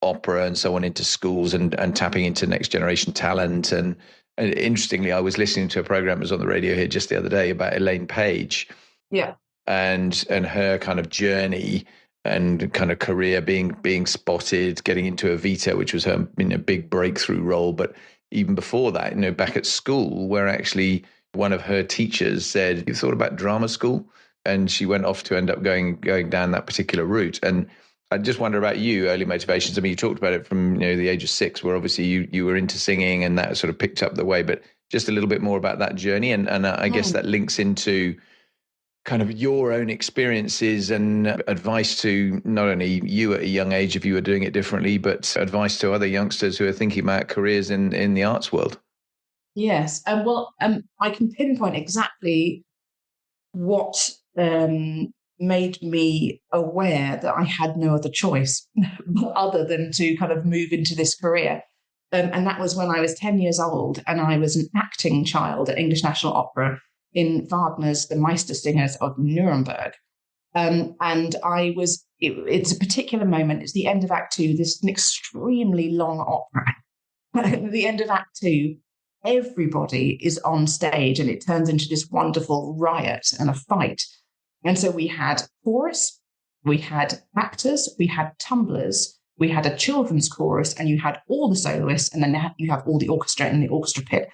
opera and so on into schools and tapping into next generation talent. And interestingly, I was listening to a program that was on the radio here just the other day about Elaine Page. Yeah. And her kind of journey and kind of career being spotted, getting into Evita, which was her big breakthrough role. But even before that, back at school, where actually one of her teachers said, "You thought about drama school?" And she went off to end up going down that particular route. And I just wonder about you, early motivations. I mean, you talked about it from the age of 6, where obviously you were into singing and that sort of picked up the way. But just a little bit more about that journey, and I guess that links into kind of your own experiences and advice to not only you at a young age if you were doing it differently, but advice to other youngsters who are thinking about careers in the arts world. Yes. I can pinpoint exactly what made me aware that I had no other choice other than to kind of move into this career. And that was when I was 10 years old and I was an acting child at English National Opera in Wagner's The Meistersingers of Nuremberg. And it's a particular moment. It's the end of Act 2. This is an extremely long opera. At the end of Act 2, everybody is on stage and it turns into this wonderful riot and a fight. And so we had chorus, we had actors, we had tumblers, we had a children's chorus, and you had all the soloists, and then you have all the orchestra in the orchestra pit.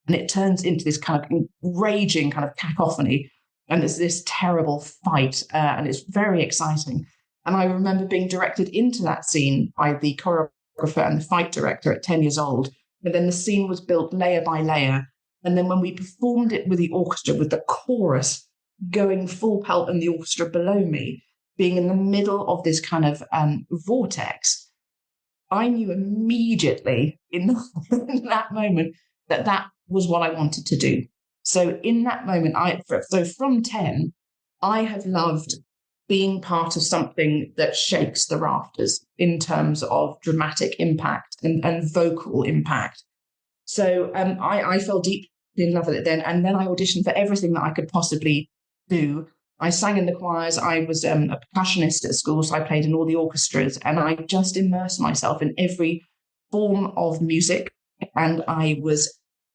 And it turns into this kind of raging kind of cacophony. And there's this terrible fight. And it's very exciting. And I remember being directed into that scene by the choreographer and the fight director at 10 years old. And then the scene was built layer by layer. And then when we performed it with the orchestra, with the chorus going full pelt and the orchestra below me, being in the middle of this kind of vortex, I knew immediately in that moment that was what I wanted to do. So in that moment, from 10, I have loved being part of something that shakes the rafters in terms of dramatic impact and vocal impact. So I fell deeply in love with it then. And then I auditioned for everything that I could possibly do. I sang in the choirs. I was a percussionist at school, so I played in all the orchestras, and I just immersed myself in every form of music. And I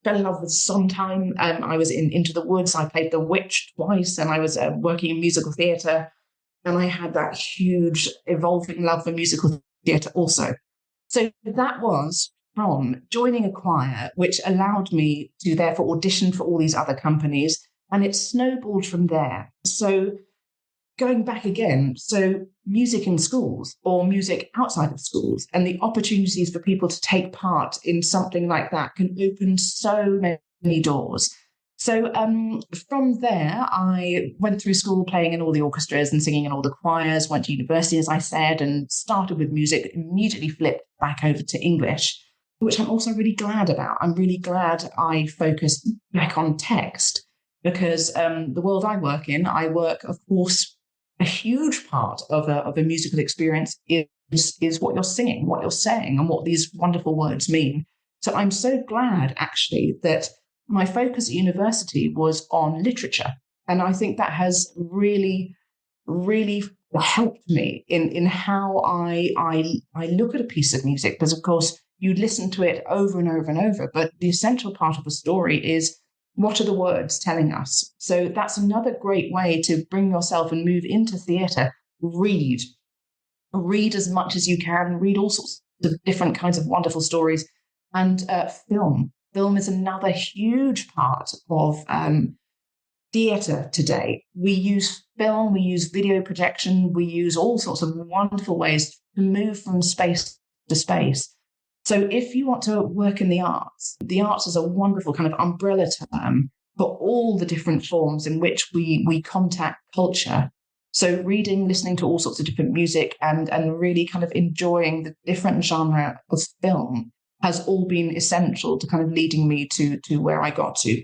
fell in love with Sondheim. I was in Into the Woods. I played the witch twice, and I was working in musical theatre. And I had that huge evolving love for musical theatre also. So that was from joining a choir, which allowed me to therefore audition for all these other companies. And it snowballed from there. So going back again, so music in schools or music outside of schools and the opportunities for people to take part in something like that can open so many doors. So from there, I went through school playing in all the orchestras and singing in all the choirs, went to university, as I said, and started with music, immediately flipped back over to English, which I'm also really glad about. I'm really glad I focused back on text because the world I work in, of course, a huge part of a musical experience is what you're singing, what you're saying, and what these wonderful words mean. So I'm so glad, actually, that my focus at university was on literature. And I think that has really, really helped me in how I look at a piece of music. Because, of course, you listen to it over and over and over. But the essential part of a story is, what are the words telling us? So that's another great way to bring yourself and move into theatre. Read as much as you can, read all sorts of different kinds of wonderful stories, and film. Film is another huge part of theatre today. We use film, we use video projection, we use all sorts of wonderful ways to move from space to space. So if you want to work in the arts is a wonderful kind of umbrella term for all the different forms in which we contact culture. So reading, listening to all sorts of different music and really kind of enjoying the different genre of film has all been essential to kind of leading me to where I got to.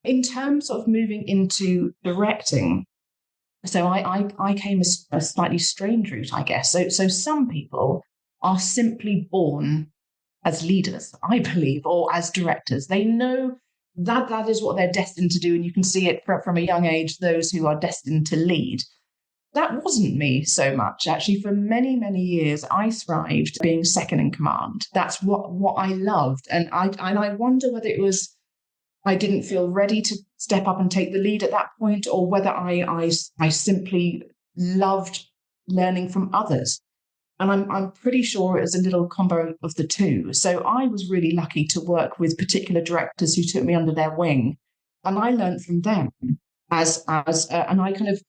In terms of moving into directing, so I came a slightly strange route, I guess. So some people are simply born as leaders, I believe, or as directors. They know that is what they're destined to do, and you can see it from a young age, those who are destined to lead. That wasn't me so much. Actually, for many, many years, I thrived being second in command. That's what I loved. And I wonder whether it was I didn't feel ready to step up and take the lead at that point, or whether I simply loved learning from others. And I'm pretty sure it was a little combo of the two. So I was really lucky to work with particular directors who took me under their wing. And I learned from them and I kind of,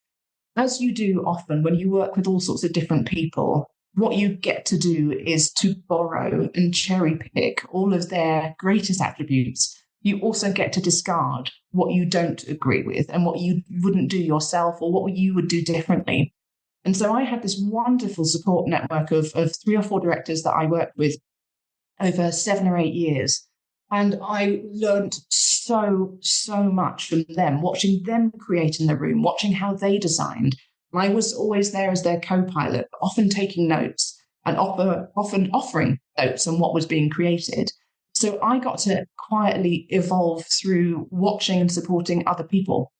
as you do often when you work with all sorts of different people, what you get to do is to borrow and cherry pick all of their greatest attributes. You also get to discard what you don't agree with and what you wouldn't do yourself or what you would do differently. And so I had this wonderful support network of 3 or 4 directors that I worked with over 7 or 8 years. And I learned so much from them, watching them create in the room, watching how they designed. And I was always there as their co-pilot, often taking notes and often offering notes on what was being created. So I got to quietly evolve through watching and supporting other people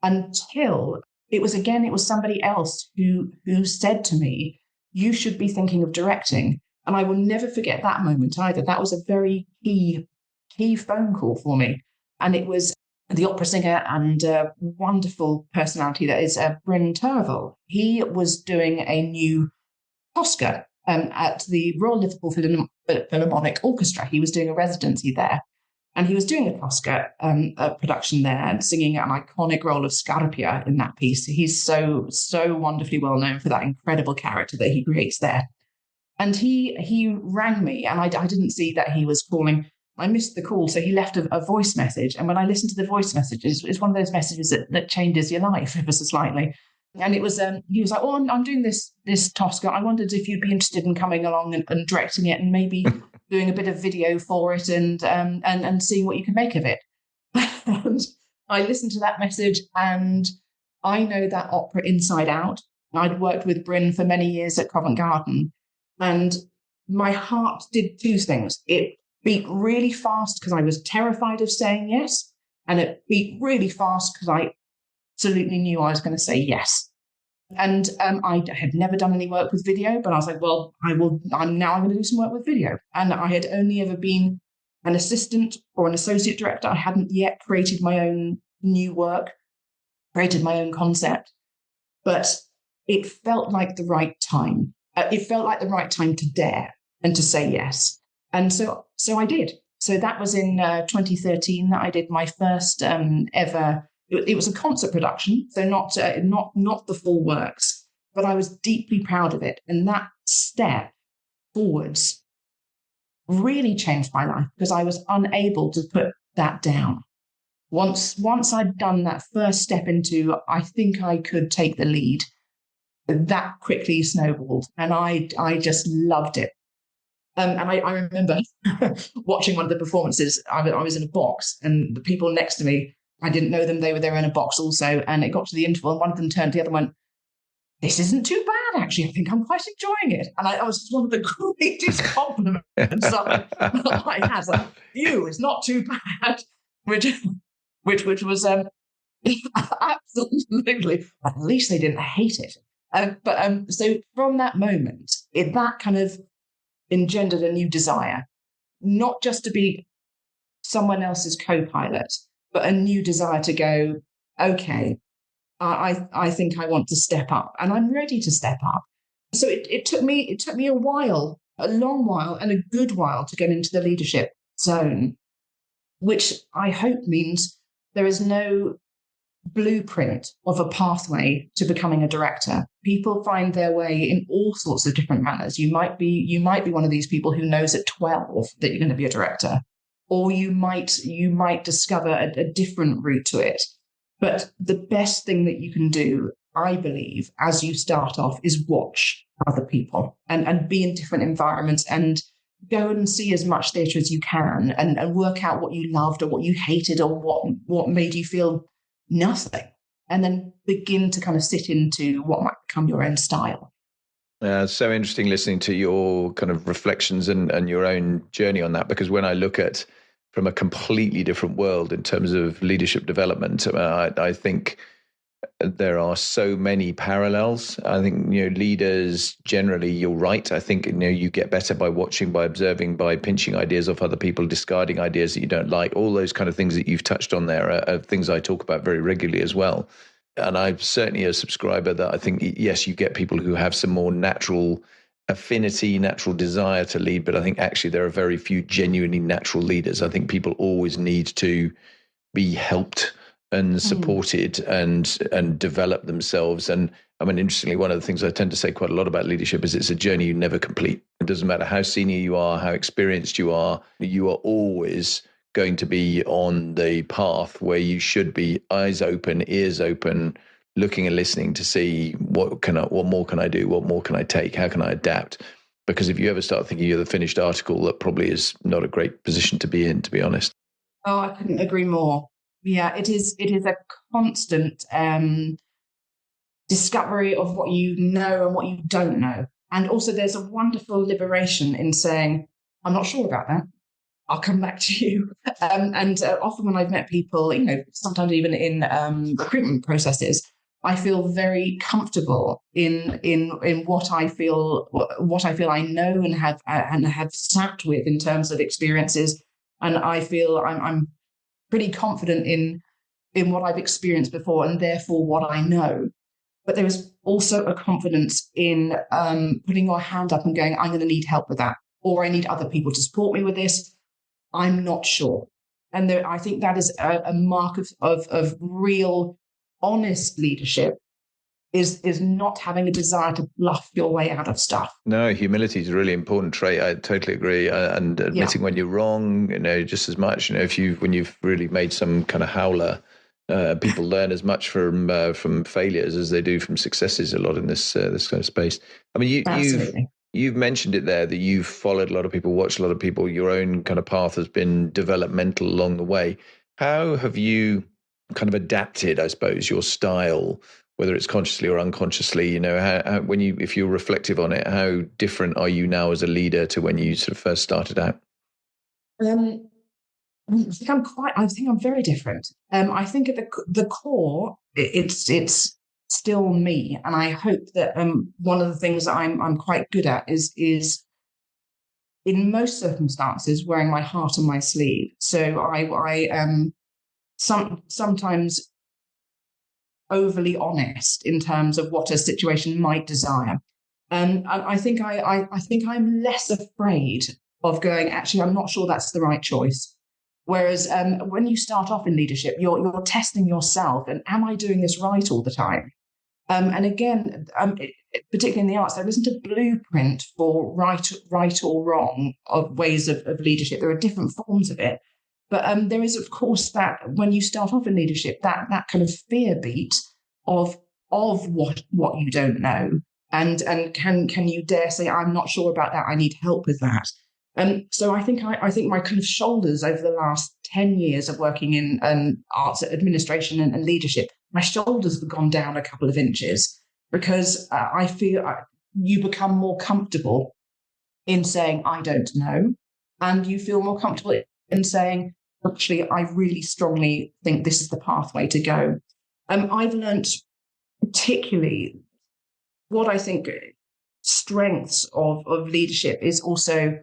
until it was somebody else who said to me, you should be thinking of directing. And I will never forget that moment either. That was a very key phone call for me. And it was the opera singer and wonderful personality that is Bryn Tervel. He was doing a new Tosca at the Royal Liverpool Philharmonic Orchestra. He was doing a residency there. And he was doing a Tosca production there and singing an iconic role of Scarpia in that piece. He's so wonderfully well known for that incredible character that he creates there. And he rang me, and I didn't see that he was calling. I missed the call, so he left a voice message. And when I listened to the voice message, it's one of those messages that changes your life ever so slightly. And it was he was like, "Oh, I'm doing this Tosca. I wondered if you'd be interested in coming along and directing it, and maybe doing a bit of video for it, and seeing what you can make of it." And I listened to that message, and I know that opera inside out. I'd worked with Bryn for many years at Covent Garden, and my heart did 2 things. It beat really fast because I was terrified of saying yes, and it beat really fast because I absolutely knew I was going to say yes. And I had never done any work with video, but I was like, well, I'm going to do some work with video. And I had only ever been an assistant or an associate director. I hadn't yet created my own new work, created my own concept, but it felt like the right time. It felt like the right time to dare and to say yes. And so I did. So that was in 2013 that I did my first ever. It was a concert production, so not the full works, but I was deeply proud of it. And that step forwards really changed my life because I was unable to put that down. once I'd done that first step into, I think I could take the lead, that quickly snowballed, and I just loved it. And I remember watching one of the performances. I was in a box, and the people next to me, I didn't know them. They were there in a box also. And it got to the interval, and one of them turned to the other and went, "This isn't too bad, actually. I think I'm quite enjoying it." And I was one of the greatest compliments I had. Like, "You, it's not too bad," which was absolutely. At least they didn't hate it. So from that moment, that kind of engendered a new desire, not just to be someone else's co-pilot, but a new desire to go, okay, I think I want to step up, and I'm ready to step up. So it took me a while, a long while, and a good while to get into the leadership zone, which I hope means there is no blueprint of a pathway to becoming a director. People find their way in all sorts of different manners. You might be one of these people who knows at 12 that you're going to be a director, or you might discover a different route to it. But the best thing that you can do, I believe, as you start off, is watch other people and be in different environments and go and see as much theatre as you can and work out what you loved or what you hated or what made you feel nothing, and then begin to kind of sit into what might become your own style. So interesting listening to your kind of reflections and your own journey on that, because when I look at from a completely different world in terms of leadership development, I think there are so many parallels. I think, leaders generally, you're right. I think, you get better by watching, by observing, by pinching ideas off other people, discarding ideas that you don't like. All those kind of things that you've touched on there are things I talk about very regularly as well. And I'm certainly a subscriber that I think, yes, you get people who have some more natural affinity, natural desire to lead, but I think actually there are very few genuinely natural leaders. I think people always need to be helped and supported and develop themselves. And I mean, interestingly, one of the things I tend to say quite a lot about leadership is it's a journey you never complete. It doesn't matter how senior you are, how experienced you are always going to be on the path where you should be, eyes open, ears open, looking and listening to see what more can I do? What more can I take? How can I adapt? Because if you ever start thinking you're the finished article, that probably is not a great position to be in, to be honest. Oh, I couldn't agree more. Yeah, it is a constant discovery of what you know and what you don't know. And also there's a wonderful liberation in saying, I'm not sure about that. I'll come back to you. Often when I've met people, sometimes even in recruitment processes, I feel very comfortable in what I feel I know and have sat with in terms of experiences, and I feel I'm pretty confident in what I've experienced before and therefore what I know. But there is also a confidence in putting your hand up and going, I'm going to need help with that, or I need other people to support me with this. I'm not sure. And I think that is a mark of real, honest leadership, is not having a desire to bluff your way out of stuff. No, humility is a really important trait. I totally agree. And admitting when you're wrong, just as much, when you've really made some kind of howler, people learn as much from failures as they do from successes a lot in this kind of space. I mean, you've mentioned it there that you've followed a lot of people, watched a lot of people. Your own kind of path has been developmental along the way. How have you kind of adapted, I suppose, your style, whether it's consciously or unconsciously? If you're reflective on it, how different are you now as a leader to when you sort of first started out? I think I'm very different. I think at the core, it's still me, and I hope that one of the things that I'm quite good at is in most circumstances wearing my heart on my sleeve. So I sometimes overly honest in terms of what a situation might desire. And I think I'm less afraid of going, actually, I'm not sure that's the right choice. Whereas when you start off in leadership, you're testing yourself, and am I doing this right all the time? And again, particularly in the arts, there isn't a blueprint for right or wrong of ways of leadership. There are different forms of it. But there is, of course, that when you start off in leadership, that kind of fear beat of what you don't know, and can you dare say, I'm not sure about that, I need help with that. And so I think my kind of shoulders over the last 10 years of working in arts administration and leadership, my shoulders have gone down a couple of inches, because I feel you become more comfortable in saying, I don't know. And you feel more comfortable in saying, actually, I really strongly think this is the pathway to go. I've learned particularly what I think strengths of leadership is also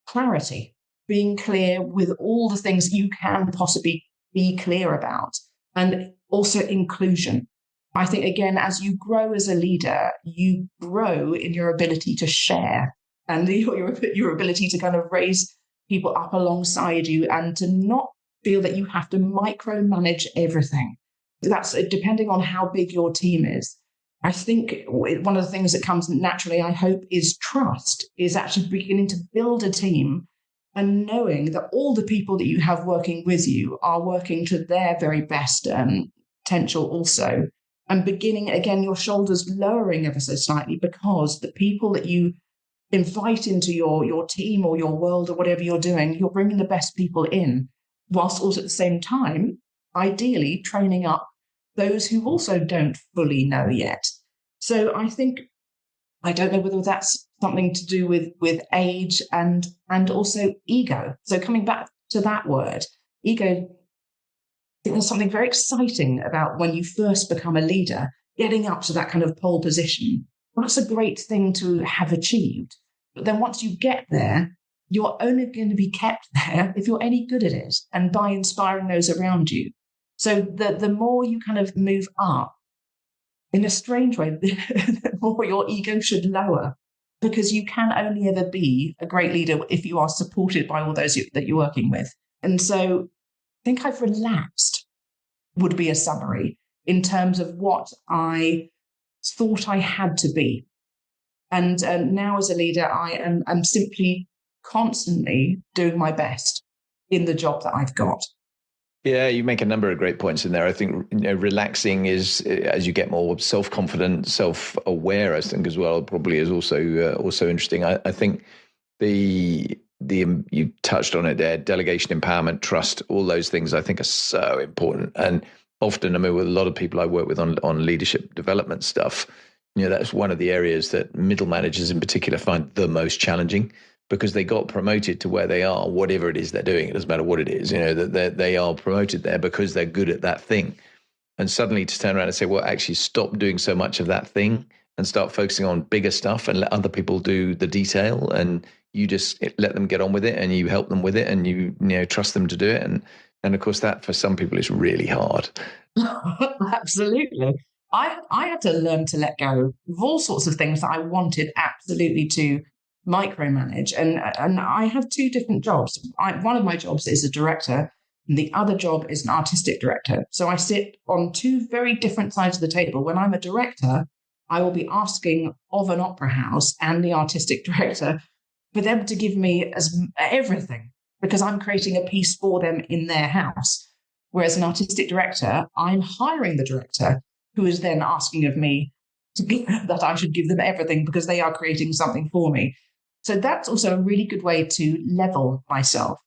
clarity, being clear with all the things you can possibly be clear about, and also inclusion. I think, again, as you grow as a leader, you grow in your ability to share and your ability to kind of raise people up alongside you and to not feel that you have to micromanage everything. That's depending on how big your team is. I think one of the things that comes naturally, I hope, is trust, is actually beginning to build a team and knowing that all the people that you have working with you are working to their very best potential also. And beginning, again, your shoulders lowering ever so slightly, because the people that you invite into your team or your world or whatever you're doing, you're bringing the best people in, whilst also at the same time, ideally training up those who also don't fully know yet. So I think, I don't know whether that's something to do with age and also ego. So coming back to that word, ego, I think there's something very exciting about when you first become a leader, getting up to that kind of pole position. That's a great thing to have achieved. But then once you get there, you're only going to be kept there if you're any good at it and by inspiring those around you. So the more you kind of move up, in a strange way, the more your ego should lower, because you can only ever be a great leader if you are supported by all those that you're working with. And so I think I've relaxed, would be a summary, in terms of what I thought I had to be. And now as a leader, I'm simply constantly doing my best in the job that I've got. Yeah, you make a number of great points in there. I think relaxing is, as you get more self-confident, self-aware, I think as well, probably is also interesting. I think the you touched on it there, delegation, empowerment, trust, all those things I think are so important. And often, I mean, with a lot of people I work with on leadership development stuff, that's one of the areas that middle managers in particular find the most challenging, because they got promoted to where they are, whatever it is they're doing. It doesn't matter what it is, that they are promoted there because they're good at that thing. And suddenly to turn around and say, well, actually stop doing so much of that thing and start focusing on bigger stuff and let other people do the detail, and you just let them get on with it and you help them with it and you trust them to do it. And of course that for some people is really hard. Absolutely. I had to learn to let go of all sorts of things that I wanted absolutely to micromanage. And I have two different jobs. One of my jobs is a director, and the other job is an artistic director. So I sit on two very different sides of the table. When I'm a director, I will be asking of an opera house and the artistic director for them to give me everything, because I'm creating a piece for them in their house. Whereas an artistic director, I'm hiring the director, who is then asking of me that I should give them everything because they are creating something for me. So that's also a really good way to level myself.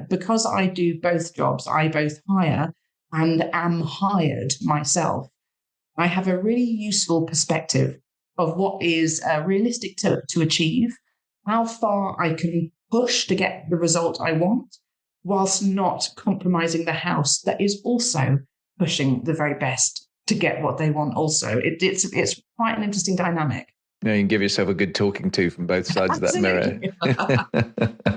Because I do both jobs, I both hire and am hired myself. I have a really useful perspective of what is realistic to achieve, how far I can push to get the result I want, whilst not compromising the house that is also pushing the very best to get what they want also. It's quite an interesting dynamic. You can give yourself a good talking to from both sides of that mirror.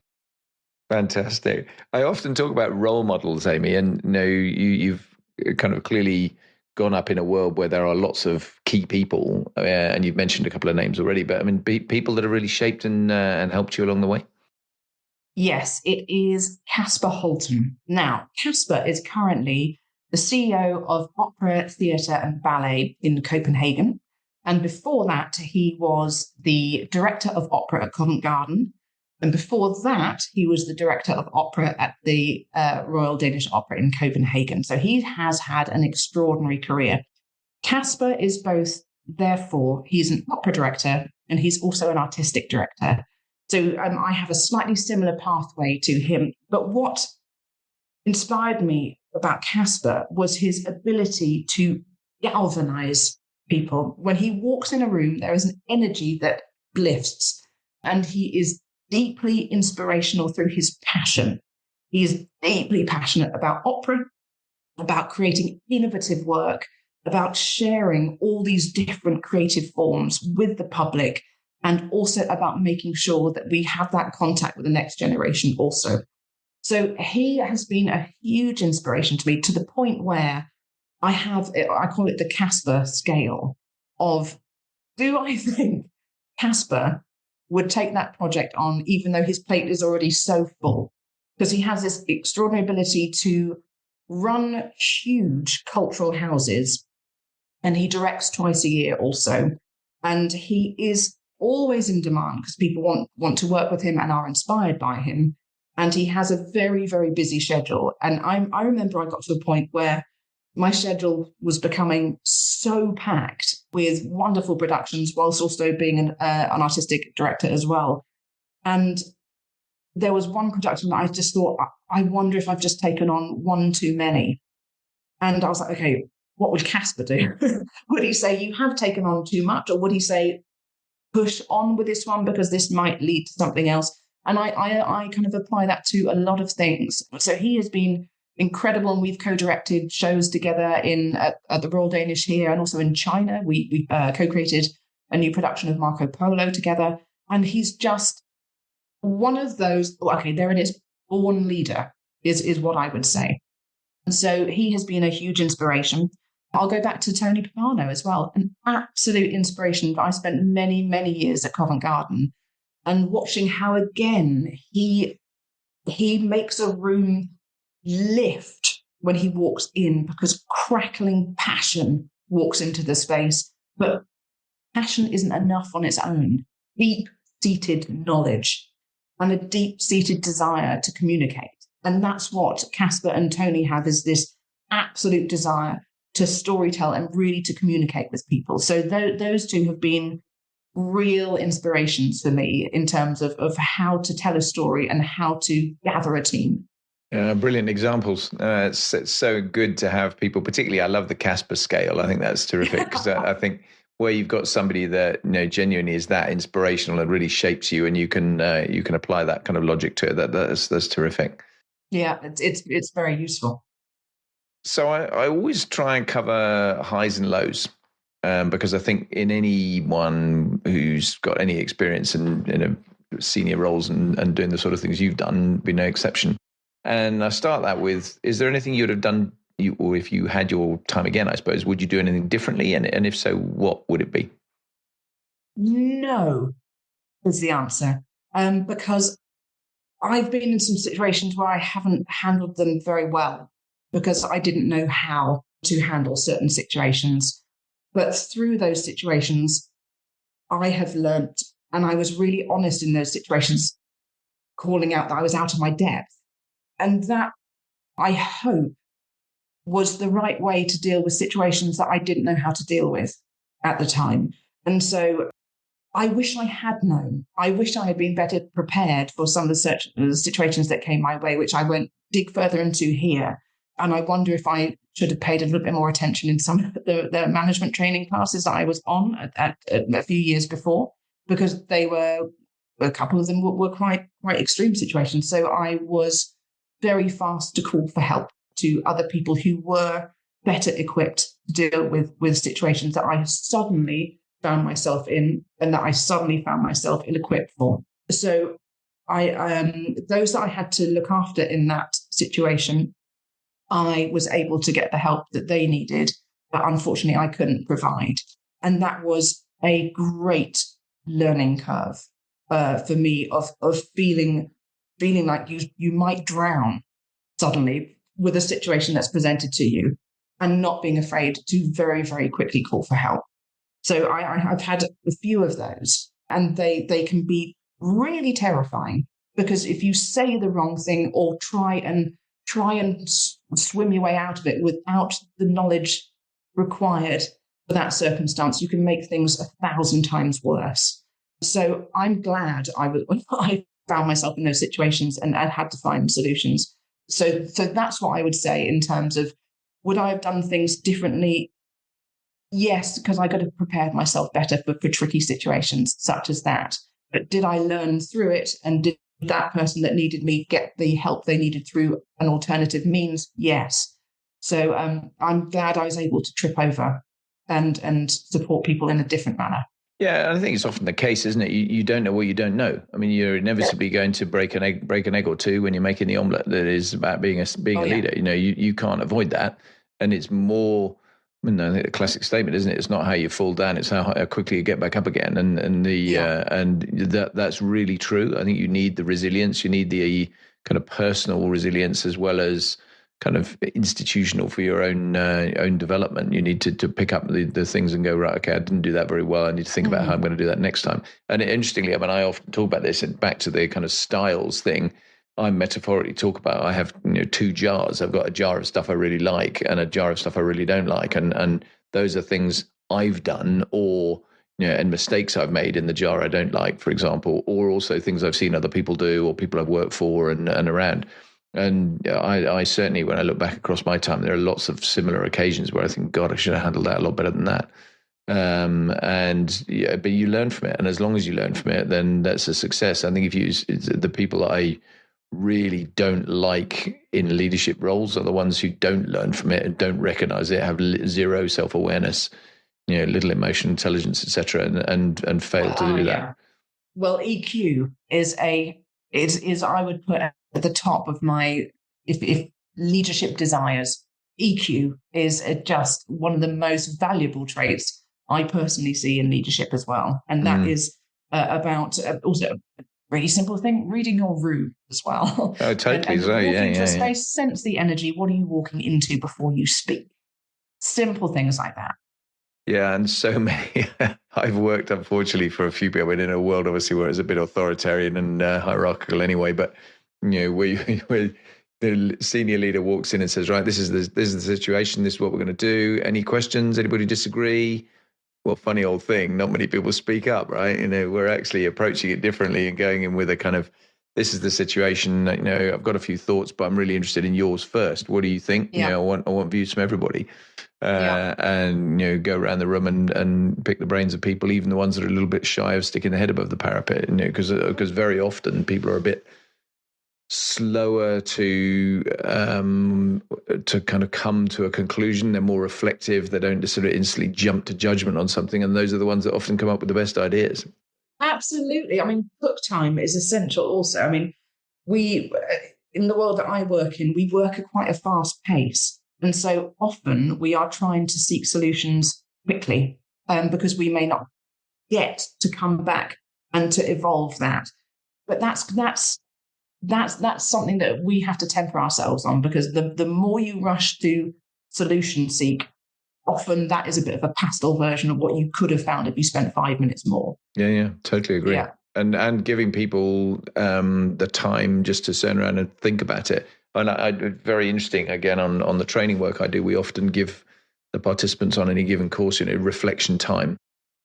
Fantastic. I often talk about role models, Amy, and you've kind of clearly gone up in a world where there are lots of key people, and you've mentioned a couple of names already, but I mean, people that have really shaped and helped you along the way. Yes, it is Caspar Holton. Now, Caspar is currently the CEO of Opera, Theatre and Ballet in Copenhagen. And before that, he was the director of opera at Covent Garden. And before that, he was the director of opera at the Royal Danish Opera in Copenhagen. So he has had an extraordinary career. Casper is both, therefore, he's an opera director and he's also an artistic director. So I have a slightly similar pathway to him. But what inspired me about Casper was his ability to galvanize people. When he walks in a room, there is an energy that lifts, and he is deeply inspirational through his passion. He is deeply passionate about opera, about creating innovative work, about sharing all these different creative forms with the public, and also about making sure that we have that contact with the next generation also. So he has been a huge inspiration to me, to the point where I call it the Casper scale of, do I think Casper would take that project on, even though his plate is already so full? Because he has this extraordinary ability to run huge cultural houses, and he directs twice a year also. And he is always in demand because people want to work with him and are inspired by him. And he has a very, very busy schedule. And I remember I got to a point where my schedule was becoming so packed with wonderful productions, whilst also being an artistic director as well. And there was one production that I just thought, I wonder if I've just taken on one too many. And I was like, okay, what would Casper do? Would he say, you have taken on too much? Or would he say, push on with this one because this might lead to something else? And I kind of apply that to a lot of things. So he has been incredible, and we've co-directed shows together at the Royal Danish here, and also in China. We co-created a new production of Marco Polo together, and he's just one of those. Okay, there it is. Born leader is what I would say. And so he has been a huge inspiration. I'll go back to Tony Papano as well, an absolute inspiration. I spent many, many years at Covent Garden, and watching how again he makes a room lift when he walks in, because crackling passion walks into the space. But passion isn't enough on its own. Deep-seated knowledge and a deep-seated desire to communicate. And that's what Casper and Tony have, is this absolute desire to storytell and really to communicate with people. So those two have been real inspirations for me in terms of how to tell a story and how to gather a team. Brilliant examples. It's so good to have people, particularly I love the Casper scale. I think that's terrific, because I think where you've got somebody that genuinely is that inspirational and really shapes you, and you can apply that kind of logic to it. That's terrific. Yeah, it's very useful. So I always try and cover highs and lows, because I think in anyone who's got any experience in senior roles and doing the sort of things you've done, be no exception. And I start that with, is there anything you'd have done, or if you had your time again, I suppose, would you do anything differently? And if so, what would it be? No, is the answer. Because I've been in some situations where I haven't handled them very well, because I didn't know how to handle certain situations. But through those situations, I have learnt, and I was really honest in those situations, calling out that I was out of my depth. And that, I hope, was the right way to deal with situations that I didn't know how to deal with at the time. And so I wish I had known. I wish I had been better prepared for some of the situations that came my way, which I won't dig further into here. And I wonder if I should have paid a little bit more attention in some of the management training classes that I was on at a few years before, because a couple of them were quite extreme situations. So I was very fast to call for help to other people who were better equipped to deal with situations that I suddenly found myself in, and that I suddenly found myself ill-equipped for. So those that I had to look after in that situation, I was able to get the help that they needed, but unfortunately I couldn't provide. And that was a great learning curve for me of feeling like you might drown suddenly with a situation that's presented to you, and not being afraid to very, very quickly call for help. So I've had a few of those, and they can be really terrifying, because if you say the wrong thing or try and swim your way out of it without the knowledge required for that circumstance, you can make things 1,000 times worse. So I'm glad I found myself in those situations and had to find solutions. So that's what I would say in terms of, would I have done things differently? Yes, because I could have prepared myself better for tricky situations such as that. But did I learn through it? And did that person that needed me get the help they needed through an alternative means? Yes. So I'm glad I was able to trip over and support people in a different manner. Yeah, I think it's often the case, isn't it? You don't know what you don't know. I mean, you're inevitably going to break an egg or two when you're making the omelette. That is about being a leader. You know, you can't avoid that, and it's more. I mean, I think the classic statement, isn't it? It's not how you fall down; it's how quickly you get back up again. And that's really true. I think you need the resilience. You need the kind of personal resilience as well as kind of institutional for your own development. You need to pick up the things and go, right, okay, I didn't do that very well. I need to think about how I'm going to do that next time. And interestingly, I mean, I often talk about this, and back to the kind of styles thing, I metaphorically talk about, I have two jars. I've got a jar of stuff I really like and a jar of stuff I really don't like. And those are things I've done or and mistakes I've made in the jar I don't like, for example, or also things I've seen other people do or people I've worked for and around. And I certainly, when I look back across my time, there are lots of similar occasions where I think, God, I should have handled that a lot better than that. But you learn from it. And as long as you learn from it, then that's a success. I think the people that I really don't like in leadership roles are the ones who don't learn from it and don't recognize it, have zero self-awareness, little emotional intelligence, etc., and fail to do that. Well, EQ is I would put at the top of my, if leadership desires, EQ is just one of the most valuable traits I personally see in leadership as well. And that is about also a really simple thing, reading your room as well. Oh, totally. and walking into a space, sense the energy. What are you walking into before you speak? Simple things like that. Yeah, and so many. I've worked, unfortunately, for a few people in a world, obviously, where it's a bit authoritarian and hierarchical anyway. But where the senior leader walks in and says, "Right, this is the situation. This is what we're going to do. Any questions? Anybody disagree?" Well, funny old thing. Not many people speak up, right? We're actually approaching it differently and going in with a kind of, this is the situation. I've got a few thoughts, but I'm really interested in yours first. What do you think? Yeah. I want views from everybody. And go around the room and pick the brains of people, even the ones that are a little bit shy of sticking their head above the parapet. Because very often people are a bit slower to kind of come to a conclusion. They're more reflective. They don't just sort of instantly jump to judgment on something, and those are the ones that often come up with the best ideas. Absolutely. I mean, book time is essential also. I mean, we in the world that I work in, we work at quite a fast pace. And so often we are trying to seek solutions quickly because we may not get to come back and to evolve that. But that's something that we have to temper ourselves on, because the more you rush to solution seek, often that is a bit of a pastel version of what you could have found if you spent 5 minutes more. Yeah, totally agree. Yeah. And giving people the time just to turn around and think about it. And very interesting, again, on the training work I do, we often give the participants on any given course, reflection time.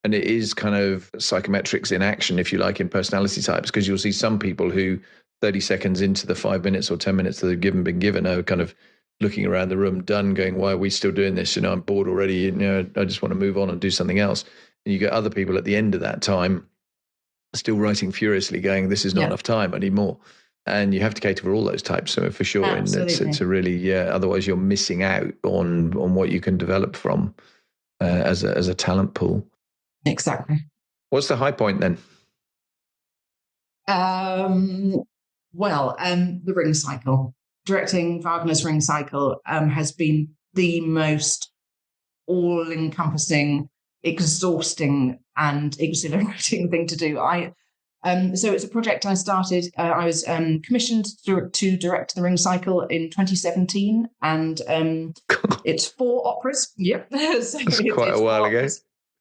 And it is kind of psychometrics in action, if you like, in personality types, because you'll see some people who 30 seconds into the 5 minutes or 10 minutes that they've been given are kind of looking around the room, done, going, why are we still doing this? I'm bored already. I just want to move on and do something else. And you get other people at the end of that time still writing furiously, going, this is not enough time, I need more. And you have to cater for all those types, so for sure. Absolutely. And it's a really, otherwise you're missing out on what you can develop from as a talent pool. Exactly. What's the high point then? The Ring Cycle. Directing Wagner's Ring Cycle has been the most all-encompassing, exhausting, and exhilarating thing to do. So it's a project I started. I was commissioned to direct the Ring Cycle in 2017, and it's 4 operas. Yep, so That's quite a while ago.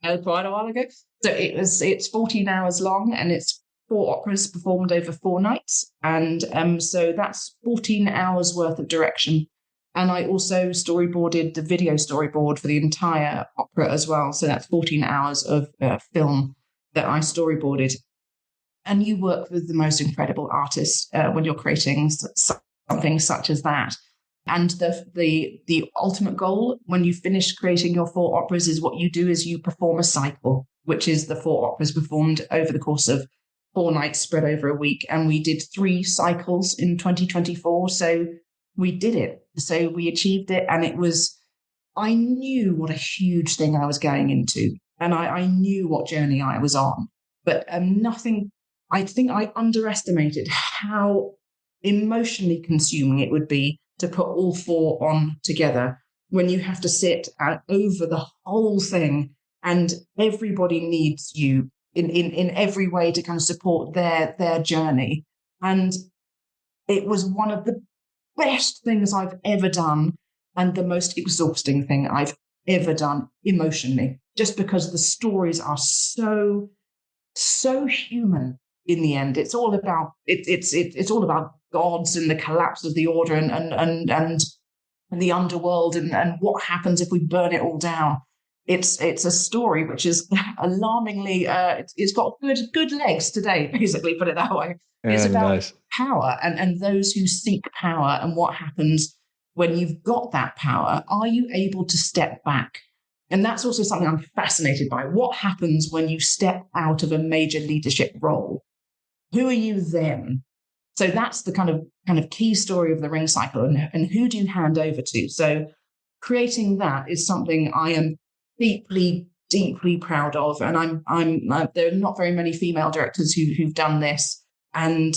Quite a while ago. So it's 14 hours long, and it's 4 operas performed over 4 nights. And so that's 14 hours worth of direction. And I also storyboarded the video storyboard for the entire opera as well. So that's 14 hours of film that I storyboarded. And you work with the most incredible artists when you're creating something such as that. And the ultimate goal when you finish creating your 4 operas is what you do is you perform a cycle, which is the 4 operas performed over the course of 4 nights spread over a week. And we did 3 cycles in 2024. So we did it. So we achieved it. And I knew what a huge thing I was going into. And I knew what journey I was on. But I think I underestimated how emotionally consuming it would be to put all 4 on together when you have to sit over the whole thing and everybody needs you in every way to kind of support their journey. And it was one of the best things I've ever done and the most exhausting thing I've ever done emotionally, just because the stories are so human in the end. It's all about it's all about gods and the collapse of the order and the underworld and what happens if we burn it all down. It's a story which is alarmingly it's got good legs today, basically, put it that way. It's about power and those who seek power and what happens when you've got that power. Are you able to step back? And that's also something I'm fascinated by. What happens when you step out of a major leadership role? Who are you then? So that's the kind of key story of the ring cycle, and who do you hand over to? So creating that is something I am deeply, deeply proud of, and I'm there are not very many female directors who've done this, and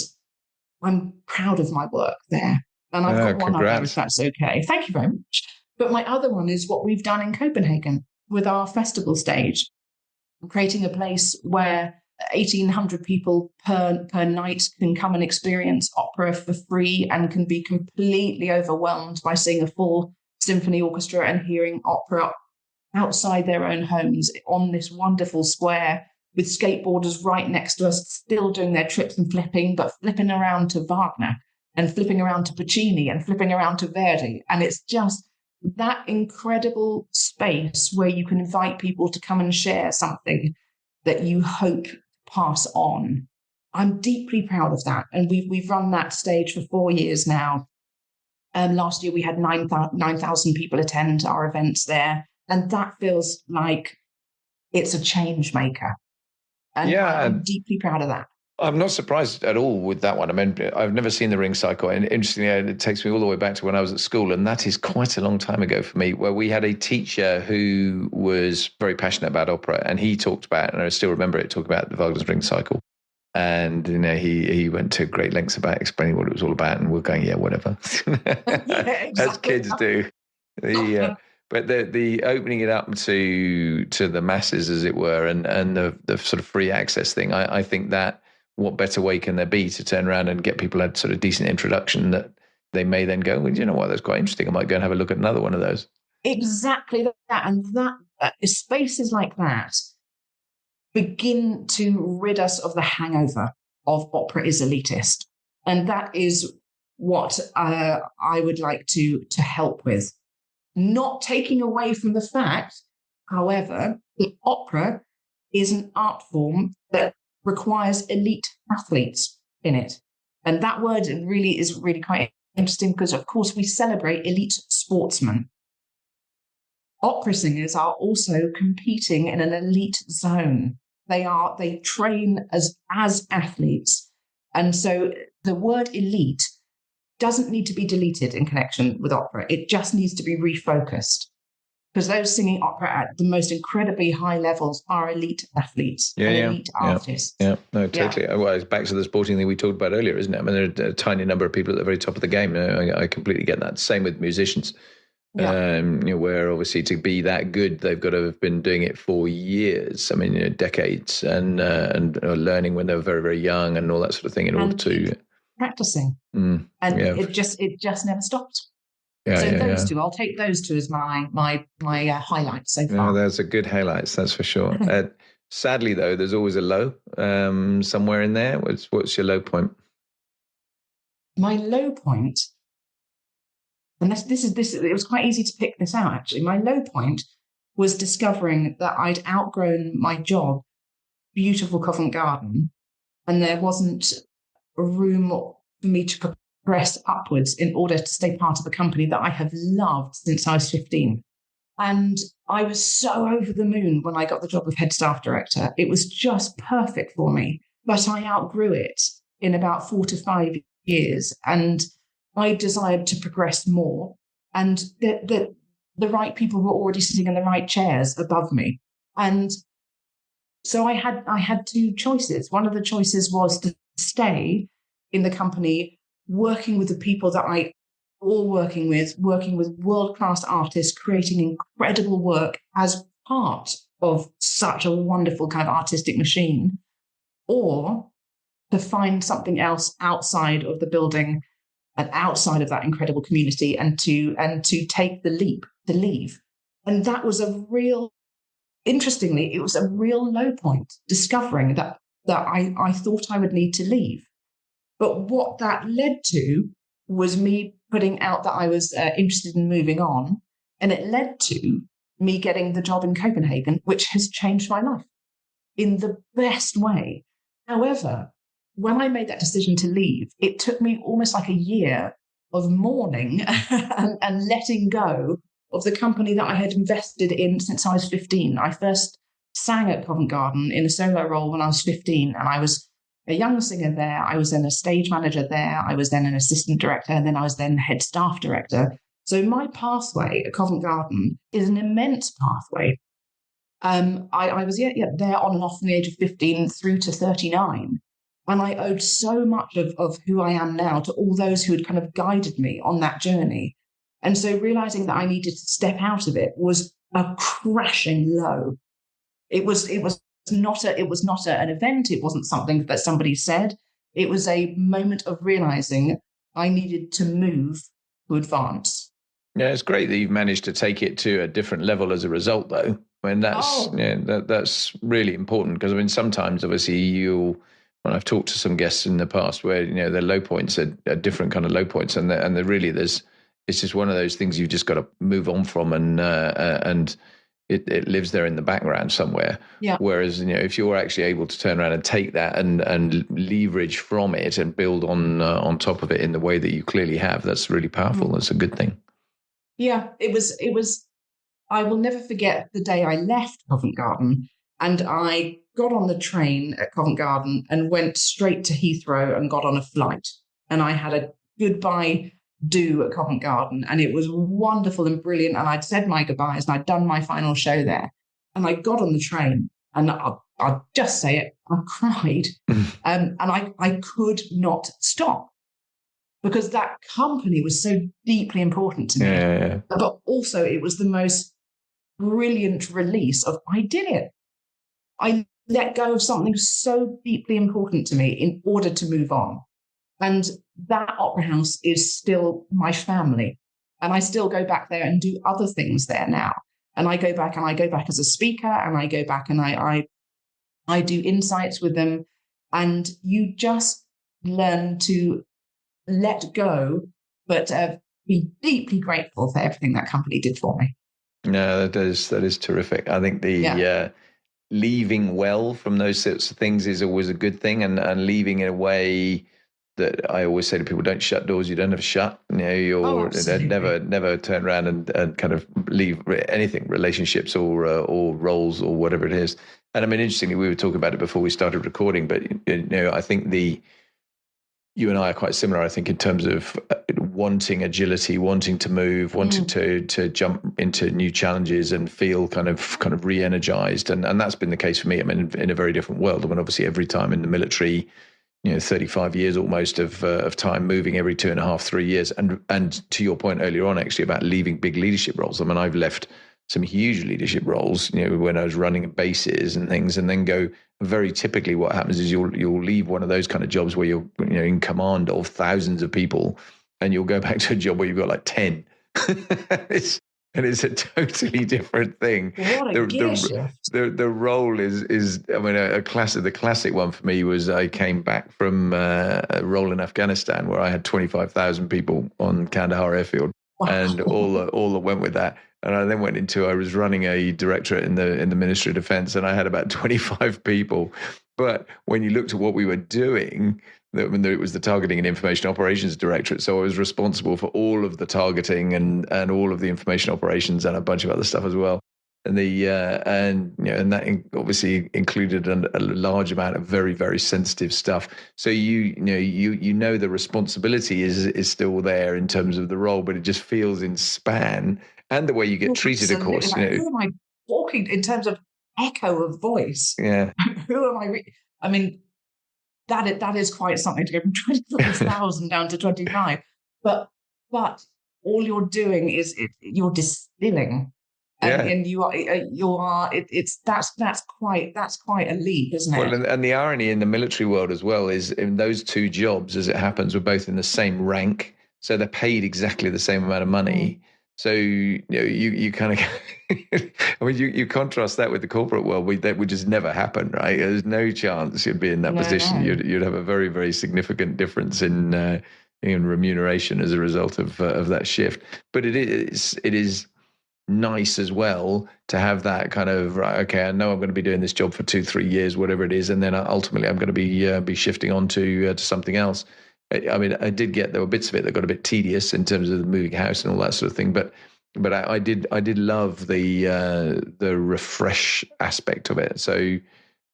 I'm proud of my work there. And I've got one other, if that's okay. Thank you very much. But my other one is what we've done in Copenhagen with our festival stage, creating a place where 1,800 people per night can come and experience opera for free and can be completely overwhelmed by seeing a full symphony orchestra and hearing opera outside their own homes on this wonderful square with skateboarders right next to us, still doing their trips and flipping, but flipping around to Wagner and flipping around to Puccini and flipping around to Verdi. And it's just that incredible space where you can invite people to come and share something that you hope pass on. I'm deeply proud of that. And we've run that stage for 4 years now. Last year we had 9,000 people attend our events there. And that feels like it's a change maker. And I'm deeply proud of that. I'm not surprised at all with that one. I mean, I've never seen the ring cycle. And interestingly, it takes me all the way back to when I was at school. And that is quite a long time ago for me, where we had a teacher who was very passionate about opera. And he talked about, and I still remember it, talked about the Wagner's ring cycle. And, he went to great lengths about explaining what it was all about. And we're going, yeah, whatever. Exactly. As kids do. But the opening it up to the masses, as it were, and the sort of free access thing, I think that what better way can there be to turn around and get people a sort of decent introduction that they may then go, well, you know what, that's quite interesting. I might go and have a look at another one of those. Exactly that. And that spaces like that begin to rid us of the hangover of opera is elitist. And that is what I would like to help with. Not taking away from the fact, however, that opera is an art form that requires elite athletes in it. And that word is really quite interesting because, of course, we celebrate elite sportsmen. Opera singers are also competing in an elite zone. They train as athletes. And so the word elite doesn't need to be deleted in connection with opera. It just needs to be refocused. Because those singing opera at the most incredibly high levels are elite athletes and elite artists. Yeah, no, totally. Yeah. Well, it's back to the sporting thing we talked about earlier, isn't it? I mean, there are a tiny number of people at the very top of the game. I completely get that. Same with musicians. Yeah. Where obviously to be that good, they've got to have been doing it for years. I mean, decades, and learning when they were very, very young and all that sort of thing in order to practicing. It just never stopped. Those two, I'll take those two as my highlights so far. Those are good highlights, that's for sure. Sadly, though, there's always a low somewhere in there. What's your low point? My low point, and it was quite easy to pick this out, actually. My low point was discovering that I'd outgrown my job, beautiful Covent Garden, and there wasn't a room for me to progress upwards in order to stay part of a company that I have loved since I was 15. And I was so over the moon when I got the job of head staff director. It was just perfect for me, but I outgrew it in about 4 to 5 years, and I desired to progress more. And the right people were already sitting in the right chairs above me. And so I had two choices. One of the choices was to stay in the company, working with the people that I all working with world-class artists, creating incredible work as part of such a wonderful kind of artistic machine, or to find something else outside of the building and outside of that incredible community, and to take the leap to leave. And that was interestingly, it was a real low point, discovering that I thought I would need to leave. But what that led to was me putting out that I was interested in moving on. And it led to me getting the job in Copenhagen, which has changed my life in the best way. However, when I made that decision to leave, it took me almost like a year of mourning and letting go of the company that I had invested in since I was 15. I first sang at Covent Garden in a solo role when I was 15, and I was a young singer there. I was then a stage manager there. I was then an assistant director, and then I was then head staff director. So my pathway at Covent Garden is an immense pathway. I was there on and off from the age of 15 through to 39. And I owed so much of who I am now to all those who had kind of guided me on that journey. And so realizing that I needed to step out of it was a crashing low. It was not an event. It wasn't something that somebody said. It was a moment of realizing I needed to move to advance. Yeah, it's great that you've managed to take it to a different level as a result, though. I mean, that's really important, because I mean, sometimes obviously when I've talked to some guests in the past where, their low points are different kind of low points, and it's just one of those things you've just got to move on from, and it lives there in the background somewhere. Yeah. Whereas, if you're actually able to turn around and take that and leverage from it and build on top of it in the way that you clearly have, that's really powerful. That's a good thing. Yeah, it was. I will never forget the day I left Covent Garden, and I got on the train at Covent Garden and went straight to Heathrow and got on a flight. And I had a goodbye do at Covent Garden, and it was wonderful and brilliant. And I'd said my goodbyes and I'd done my final show there. And I got on the train, and I'll just say it, I cried. And I could not stop, because that company was so deeply important to me. Yeah. But also it was the most brilliant release of, I did it. I let go of something so deeply important to me in order to move on. And that opera house is still my family. And I still go back there and do other things there now. And I go back as a speaker, and I go back and I do insights with them. And you just learn to let go, but be deeply grateful for everything that company did for me. No, that is terrific. I think leaving well from those sorts of things is always a good thing, and leaving in a way that I always say to people: don't shut doors you don't have shut. You're never turn around and kind of leave anything, relationships or roles or whatever it is. And I mean, interestingly, we were talking about it before we started recording, but I think you and I are quite similar, I think, in terms of wanting agility, wanting to move, wanting to jump into new challenges and feel kind of re-energized. And that's been the case for me. I mean, in a very different world. I mean, obviously every time in the military, 35 years almost of time moving every 2.5, 3 years. And to your point earlier on, actually, about leaving big leadership roles. I mean, I've left some huge leadership roles, when I was running bases and things, and then go, very typically what happens is you'll leave one of those kind of jobs where you're in command of thousands of people, and you'll go back to a job where you've got like 10. and it's a totally different thing. What a gear shift. The role is I mean, the classic one for me was I came back from a role in Afghanistan where I had 25,000 people on Kandahar airfield, Wow. and all that went with that. And I then I was running a directorate in the Ministry of Defence, and I had about 25 people. But when you looked at what we were doing, it was the Targeting and Information Operations Directorate. So I was responsible for all of the targeting and all of the information operations and a bunch of other stuff as well. And and that obviously included a large amount of very, very sensitive stuff. So you know the responsibility is still there in terms of the role, but it just feels in span and the way you get treated, of course. Like, who am I talking in terms of echo of voice? Yeah. Who am I? I mean, that is quite something to go from 25,000 down to 25. But all you're doing is you're distilling. And you are that's quite a leap, isn't it? Well, and the irony in the military world as well is in those two jobs, as it happens, were both in the same rank, so they're paid exactly the same amount of money. So you kind of, I mean, you contrast that with the corporate world. That would just never happen, right? There's no chance you'd be in that position. No. You'd have a very, very significant difference in remuneration as a result of that shift. But it is nice as well to have that kind of, right, okay, I know I'm going to be doing this job for 2-3 years, whatever it is, and then ultimately I'm going to be shifting on to something else. I mean, there were bits of it that got a bit tedious in terms of the moving house and all that sort of thing, but I did love the refresh aspect of it. So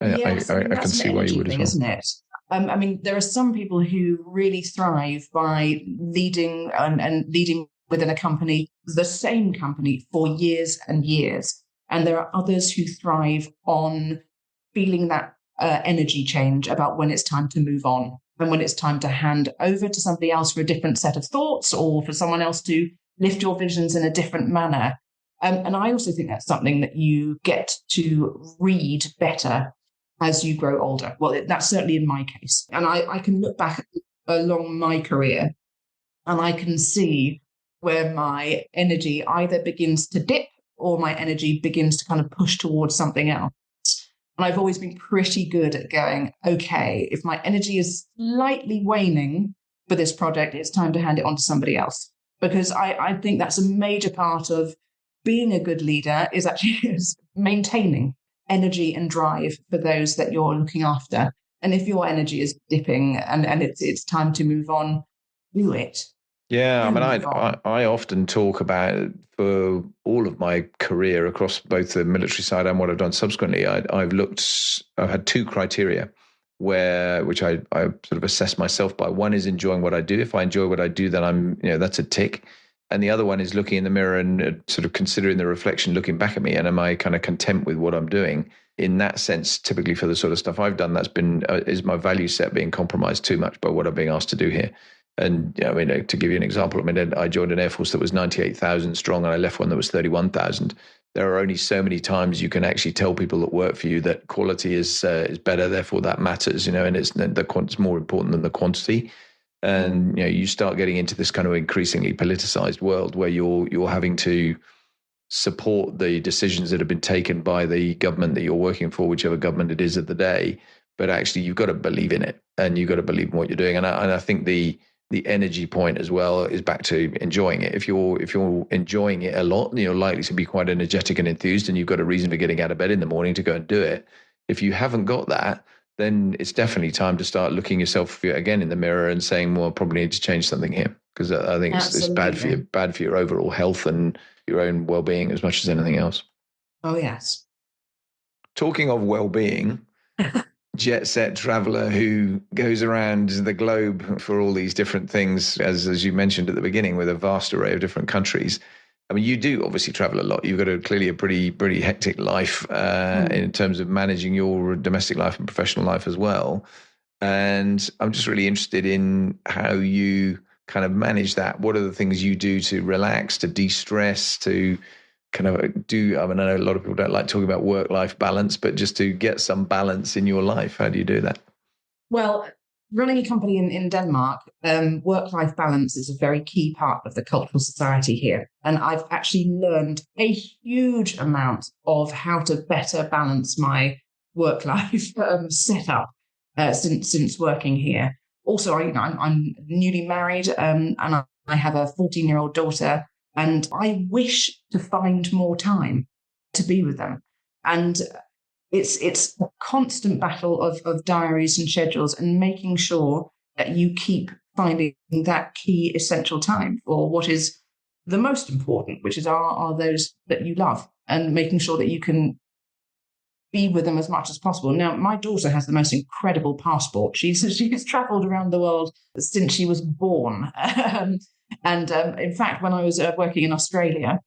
yes, I can see why you would as well. Isn't it? I mean, there are some people who really thrive by leading and leading within a company, the same company, for years and years. And there are others who thrive on feeling that energy change about when it's time to move on and when it's time to hand over to somebody else for a different set of thoughts or for someone else to lift your visions in a different manner. And I also think that's something that you get to read better as you grow older. Well, that's certainly in my case. And I can look back along my career and I can see where my energy either begins to dip or my energy begins to kind of push towards something else. And I've always been pretty good at going, okay, if my energy is slightly waning for this project, it's time to hand it on to somebody else. Because I think that's a major part of being a good leader is actually maintaining energy and drive for those that you're looking after. And if your energy is dipping and it's time to move on, do it. Yeah, I mean, I often talk about, for all of my career across both the military side and what I've done subsequently, I've had two criteria which I sort of assess myself by. One is enjoying what I do. If I enjoy what I do, then that's a tick. And the other one is looking in the mirror and sort of considering the reflection, looking back at me, and am I kind of content with what I'm doing? In that sense, typically for the sort of stuff I've done, that's been is my value set being compromised too much by what I'm being asked to do here? And I mean, to give you an example, I mean, I joined an Air Force that was 98,000 strong, and I left one that was 31,000. There are only so many times you can actually tell people that work for you that quality is better, therefore that matters, and it's more important than the quantity. And you start getting into this kind of increasingly politicized world where you're having to support the decisions that have been taken by the government that you're working for, whichever government it is of the day. But actually, you've got to believe in it, and you've got to believe in what you're doing. And I think the energy point as well is back to enjoying it. If you're enjoying it a lot, you're likely to be quite energetic and enthused, and you've got a reason for getting out of bed in the morning to go and do it. If you haven't got that, then it's definitely time to start looking yourself again in the mirror and saying, well, I probably need to change something here, because I think it's bad for your overall health and your own well-being as much as anything else. Oh, yes. Talking of well-being, jet set traveler who goes around the globe for all these different things, as you mentioned at the beginning, with a vast array of different countries. I mean, you do obviously travel a lot. You've got clearly a pretty hectic life in terms of managing your domestic life and professional life as well. And I'm just really interested in how you kind of manage that. What are the things you do to relax, to de-stress, to kind of do, I mean, I know a lot of people don't like talking about work-life balance, but just to get some balance in your life, how do you do that? Well, running a company in Denmark, work-life balance is a very key part of the cultural society here. And I've actually learned a huge amount of how to better balance my work-life setup since working here. Also, I'm newly married, and I have a 14-year-old daughter, and I wish to find more time to be with them. And it's a constant battle of diaries and schedules and making sure that you keep finding that key essential time for what is the most important, which is are those that you love, and making sure that you can be with them as much as possible. Now, my daughter has the most incredible passport. She's traveled around the world since she was born. In fact, when I was working in Australia,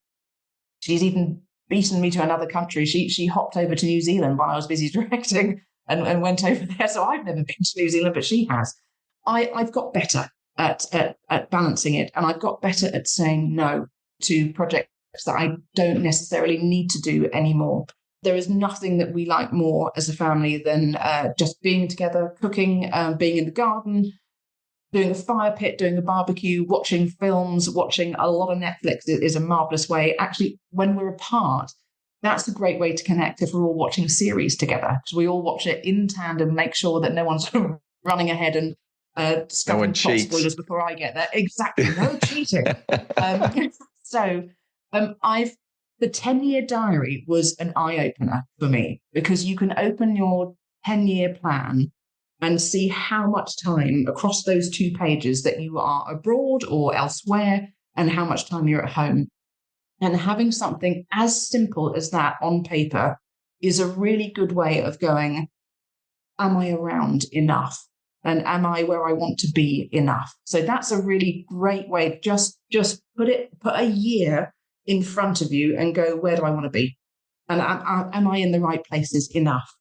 she's even beaten me to another country. She hopped over to New Zealand while I was busy directing and went over there. So I've never been to New Zealand, but she has. I've got better at balancing it, and I've got better at saying no to projects that I don't necessarily need to do anymore. There is nothing that we like more as a family than just being together, cooking, being in the garden, doing a fire pit, doing a barbecue, watching films, watching a lot of Netflix is a marvelous way. Actually, when we're apart, that's a great way to connect if we're all watching a series together, because we all watch it in tandem, make sure that no one's running ahead and discovering plot spoilers before I get there. Exactly, no cheating. The 10-year diary was an eye-opener for me, because you can open your 10-year plan and see how much time across those 2 pages that you are abroad or elsewhere, and how much time you're at home. And having something as simple as that on paper is a really good way of going, am I around enough? And am I where I want to be enough? So that's a really great way. Just put a year in front of you and go, where do I want to be? And am I in the right places enough?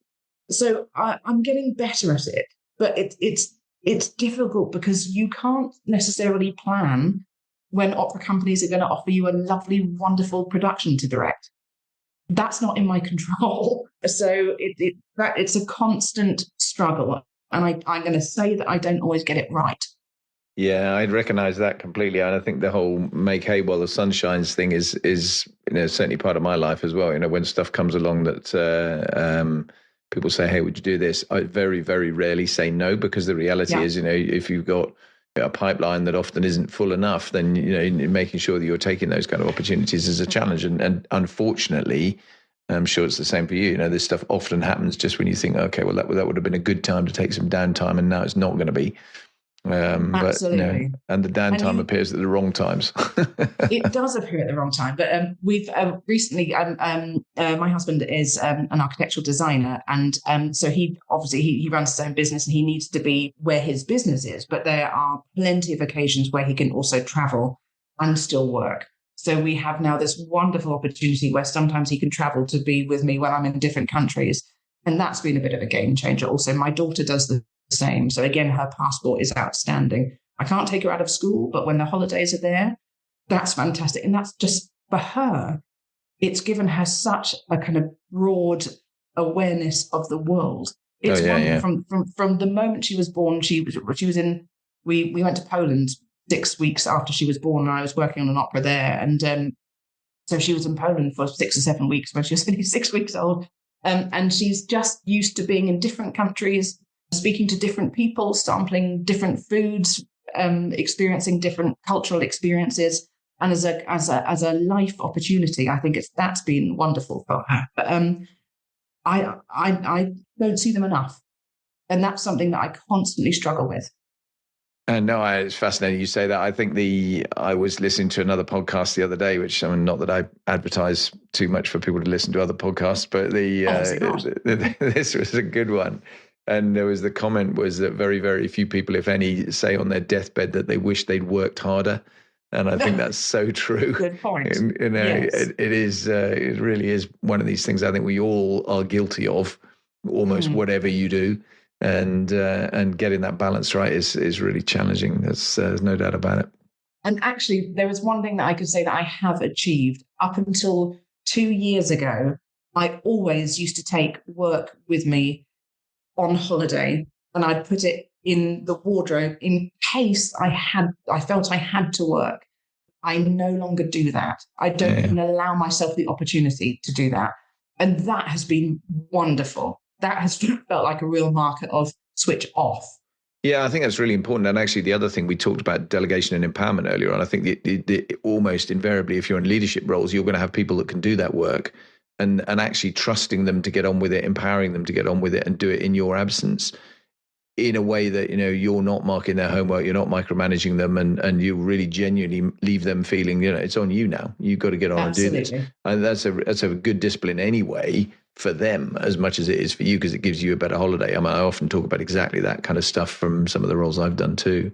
So I'm getting better at it, but it's difficult because you can't necessarily plan when opera companies are going to offer you a lovely, wonderful production to direct. That's not in my control. So it's a constant struggle. And I'm going to say that I don't always get it right. Yeah, I'd recognize that completely. And I think the whole make hay while the sun shines thing is certainly part of my life as well. When stuff comes along that people say, hey, would you do this? I very, very rarely say no, because the reality is, if you've got a pipeline that often isn't full enough, then, making sure that you're taking those kind of opportunities is a challenge. And unfortunately, I'm sure it's the same for you. This stuff often happens just when you think, okay, well, that would have been a good time to take some downtime, and now it's not going to be. Absolutely. And the downtime appears at the wrong times. It does appear at the wrong time. But we've recently, my husband is an architectural designer, and so he runs his own business, and he needs to be where his business is. But there are plenty of occasions where he can also travel and still work. So we have now this wonderful opportunity where sometimes he can travel to be with me when I'm in different countries. And that's been a bit of a game changer. Also, my daughter does the same. So again, her passport is outstanding. I can't take her out of school, but when the holidays are there, that's fantastic. And that's just for her. It's given her such a kind of broad awareness of the world. It's from the moment she was born. We went to Poland 6 weeks after she was born, and I was working on an opera there. And so she was in Poland for 6 or 7 weeks when she was only 6 weeks old. And she's just used to being in different countries, speaking to different people, sampling different foods, experiencing different cultural experiences. And as a life opportunity, I think that's been wonderful for her. But I don't see them enough. And that's something that I constantly struggle with. No, it's fascinating you say that. I think I was listening to another podcast the other day, which, not that I advertise too much for people to listen to other podcasts, but this was a good one. And there was the comment was that very, very few people, if any, say on their deathbed that they wish they'd worked harder. And I think that's so true. Good point. Yes. It really is one of these things I think we all are guilty of, almost whatever you do. And getting that balance right is really challenging. There's no doubt about it. And actually, there was one thing that I could say that I have achieved. Up until 2 years ago, I always used to take work with me on holiday, and I'd put it in the wardrobe in case I felt I had to work. I no longer do that. I don't even allow myself the opportunity to do that. And that has been wonderful. That has felt like a real marker of switch off. Yeah, I think that's really important. And actually, the other thing we talked about delegation and empowerment earlier on, I think almost invariably, if you're in leadership roles, you're going to have people that can do that work and actually trusting them to get on with it, empowering them to get on with it and do it in your absence in a way that, you're not marking their homework, you're not micromanaging them, and you really genuinely leave them feeling, it's on you now. You've got to get on Absolutely. and do this. And that's a good discipline anyway for them as much as it is for you, because it gives you a better holiday. I mean, I often talk about exactly that kind of stuff from some of the roles I've done too.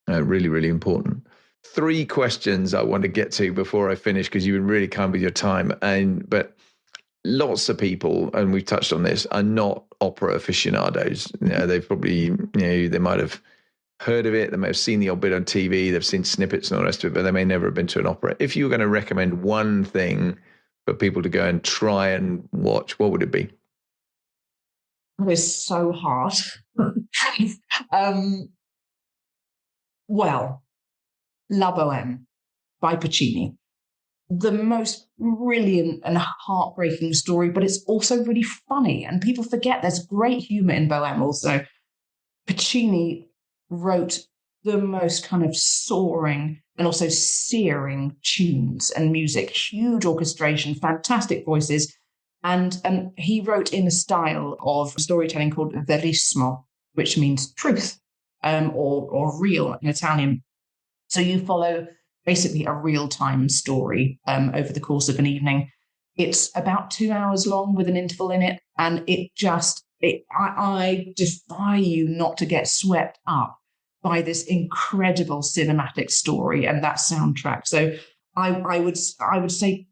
Really, really important. 3 questions I want to get to before I finish, because you've been really kind with your time. But lots of people, and we've touched on this, are not opera aficionados. They've probably, they might have heard of it, they may have seen the odd bit on TV, they've seen snippets and all the rest of it, but they may never have been to an opera. If you were going to recommend one thing for people to go and try and watch, what would it be? It is so hard. Well, La Boheme by Puccini. The most brilliant and heartbreaking story, but it's also really funny. And people forget there's great humor in Boheme also. Puccini wrote the most kind of soaring and also searing tunes and music, huge orchestration, fantastic voices. And he wrote in a style of storytelling called verismo, which means truth, or real in Italian. So you follow basically a real-time story over the course of an evening. It's about 2 hours long with an interval in it, and I defy you not to get swept up by this incredible cinematic story and that soundtrack. So I would say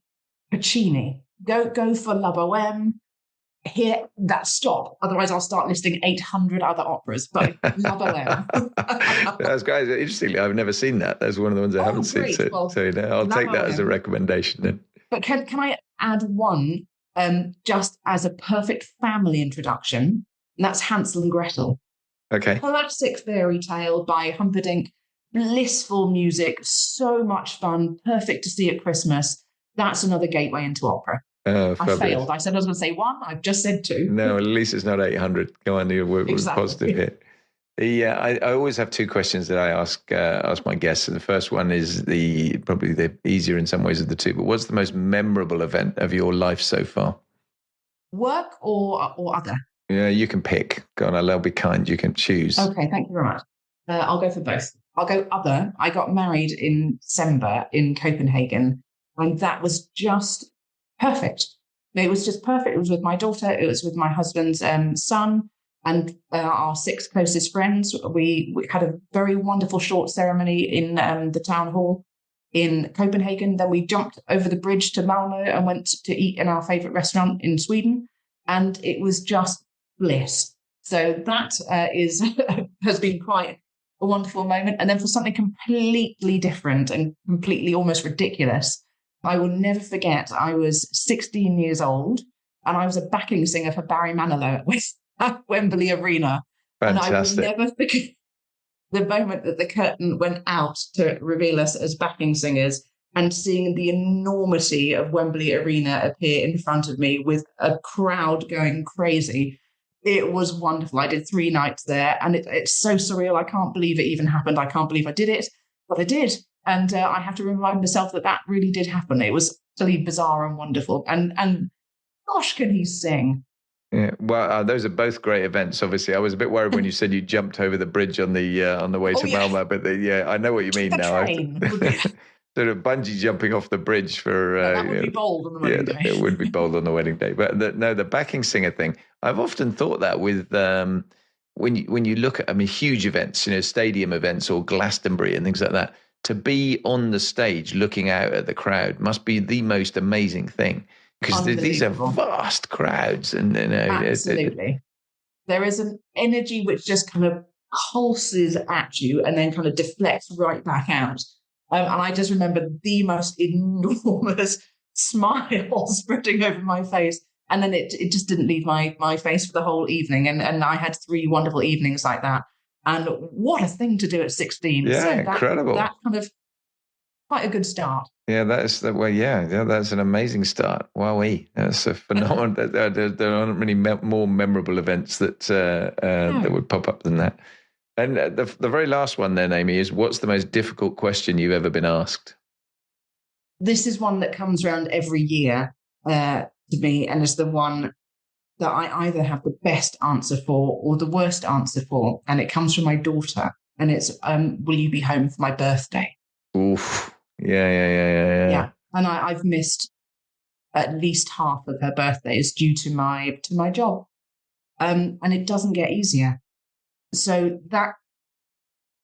Puccini. Go for La Boheme. Here, stop. Otherwise, I'll start listing 800 other operas. But La Boheme. That's great. Interestingly, I've never seen that. That's one of the ones I haven't seen. So, I'll take that as a recommendation then. But can I add one just as a perfect family introduction? And that's Hansel and Gretel. Okay. Classic fairy tale by Humperdinck. Blissful music, so much fun, perfect to see at Christmas. That's another gateway into opera. I failed. I said I was going to say 1. I've just said 2. No, at least it's not 800. Go on, we're exactly. Positive here. Yeah, I always have 2 questions that I ask my guests. And the first one is probably the easier in some ways of the 2. But what's the most memorable event of your life so far? Work or other? Yeah, you can pick. Go on, I'll be kind. You can choose. Okay, thank you very much. I'll go for both. I'll go other. I got married in December in Copenhagen, and that was just perfect. It was just perfect. It was with my daughter. It was with my husband's son and our 6 closest friends. We had a very wonderful short ceremony in the town hall in Copenhagen. Then we jumped over the bridge to Malmö and went to eat in our favorite restaurant in Sweden. And it was just bliss. So that has been quite a wonderful moment. And then for something completely different and completely almost ridiculous, I will never forget, I was 16 years old and I was a backing singer for Barry Manilow at Wembley Arena. Fantastic. And I will never forget the moment that the curtain went out to reveal us as backing singers and seeing the enormity of Wembley Arena appear in front of me with a crowd going crazy. It was wonderful. I did 3 nights there and it's so surreal. I can't believe it even happened. I can't believe I did it, but I did. And I have to remind myself that really did happen. It was really bizarre and wonderful. And gosh, can he sing? Yeah, well, those are both great events. Obviously, I was a bit worried when you said you jumped over the bridge on the way to Malmö, but I know what you mean now. Sort of bungee jumping off the bridge for that would be bold on the wedding day. It would be bold on the wedding day. But the backing singer thing, I've often thought that with when you look at huge events, stadium events or Glastonbury and things like that. To be on the stage looking out at the crowd must be the most amazing thing, because these are vast crowds. And absolutely. There is an energy which just kind of pulses at you and then kind of deflects right back out. And I just remember the most enormous smile spreading over my face. And then it just didn't leave my face for the whole evening. And I had 3 wonderful evenings like that. And what a thing to do at 16. Yeah, so incredible. That kind of quite a good start. Yeah, that's that's an amazing start. Wowee, that's a phenomenal. There aren't many more memorable events that would pop up than that. And the very last one then, Amy, is what's the most difficult question you've ever been asked? This is one that comes around every year to me, and is the one that I either have the best answer for or the worst answer for. And it comes from my daughter, and it's, will you be home for my birthday? Oof. Yeah. And I've missed at least half of her birthdays due to my job. And it doesn't get easier. So that,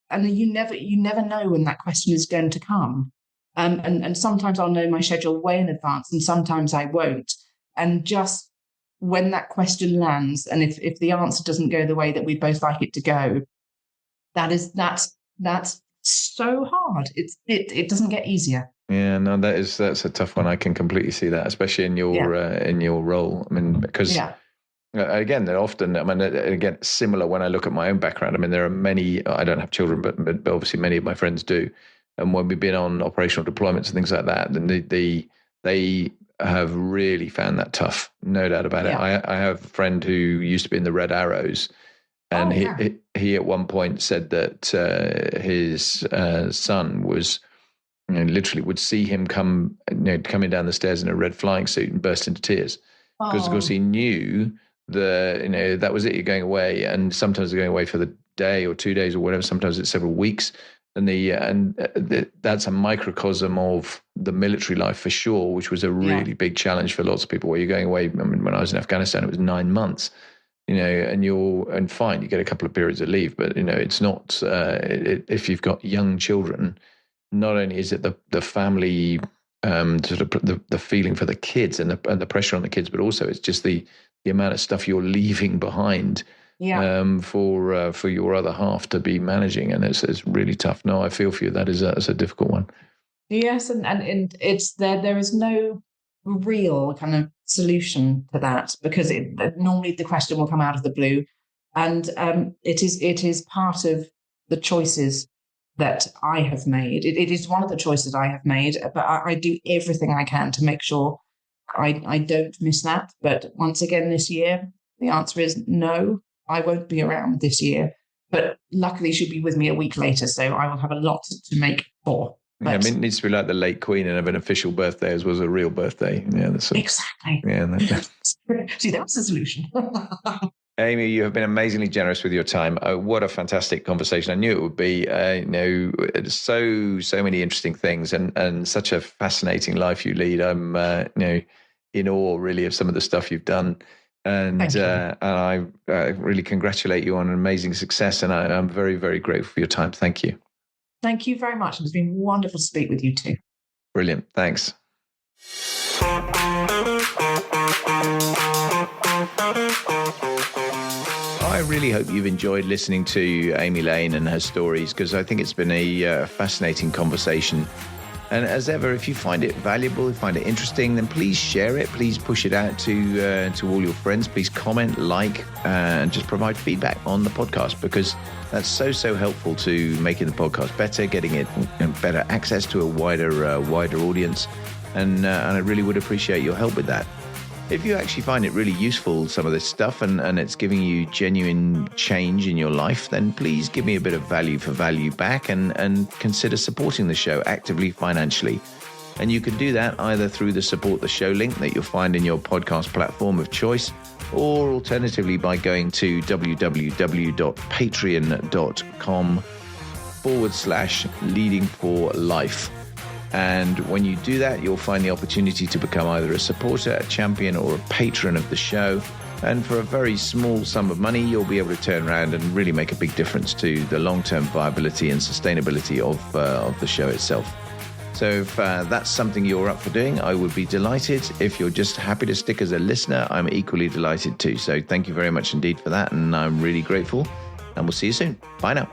and you never know when that question is going to come. And sometimes I'll know my schedule way in advance, and sometimes I won't. And just when that question lands, and if the answer doesn't go the way that we'd both like it to go, that's so hard. It doesn't get easier. Yeah, no, that's a tough one. I can completely see that, especially in your role. I mean, because again, they're often. I mean, again, similar when I look at my own background. I mean, there are many. I don't have children, but obviously many of my friends do. And when we've been on operational deployments and things like that, then they have really found that tough, no doubt about it. I have a friend who used to be in the Red Arrows, and he at one point said that his son was, literally would see him coming down the stairs in a red flying suit and burst into tears because, of course, he knew that was it. You're going away, and sometimes they're going away for the day or 2 days or whatever. Sometimes it's several weeks. And that's a microcosm of the military life for sure, which was a really big challenge for lots of people. Where you're going away. I mean, when I was in Afghanistan, it was 9 months, and fine, you get a couple of periods of leave, but it's not. If you've got young children, not only is it the family, sort of the feeling for the kids and the pressure on the kids, but also it's just the amount of stuff you're leaving behind. For your other half to be managing, and it's really tough. No, I feel for you. That's a difficult one. Yes, and it's there is no real kind of solution to that, because normally the question will come out of the blue, and it is part of the choices that I have made. It is one of the choices I have made, but I do everything I can to make sure I don't miss that. But once again, this year, the answer is no. I won't be around this year, but luckily she'll be with me a week later, so I will have a lot to make for. But, it needs to be like the late Queen and have an official birthday as was a real birthday. Yeah, exactly. Yeah, see, that was the solution. Amy, you have been amazingly generous with your time. What a fantastic conversation! I knew it would be. So many interesting things, and such a fascinating life you lead. I'm in awe really of some of the stuff you've done. And I really congratulate you on an amazing success. And I'm very, very grateful for your time. Thank you. Thank you very much. It's been wonderful to speak with you too. Brilliant. Thanks. I really hope you've enjoyed listening to Amy Lane and her stories, because I think it's been a fascinating conversation. And as ever, if you find it valuable, if you find it interesting, then please share it. Please push it out to all your friends. Please comment, and just provide feedback on the podcast, because that's so helpful to making the podcast better, getting it better access to a wider audience. And I really would appreciate your help with that. If you actually find it really useful, some of this stuff, and it's giving you genuine change in your life, then please give me a bit of value for value back and consider supporting the show actively financially. And you can do that either through the Support the Show link that you'll find in your podcast platform of choice, or alternatively by going to www.patreon.com/leading4life. And when you do that, you'll find the opportunity to become either a supporter, a champion, or a patron of the show. And for a very small sum of money, you'll be able to turn around and really make a big difference to the long-term viability and sustainability of the show itself. So if that's something you're up for doing, I would be delighted. If you're just happy to stick as a listener, I'm equally delighted too. So thank you very much indeed for that. And I'm really grateful. And we'll see you soon. Bye now.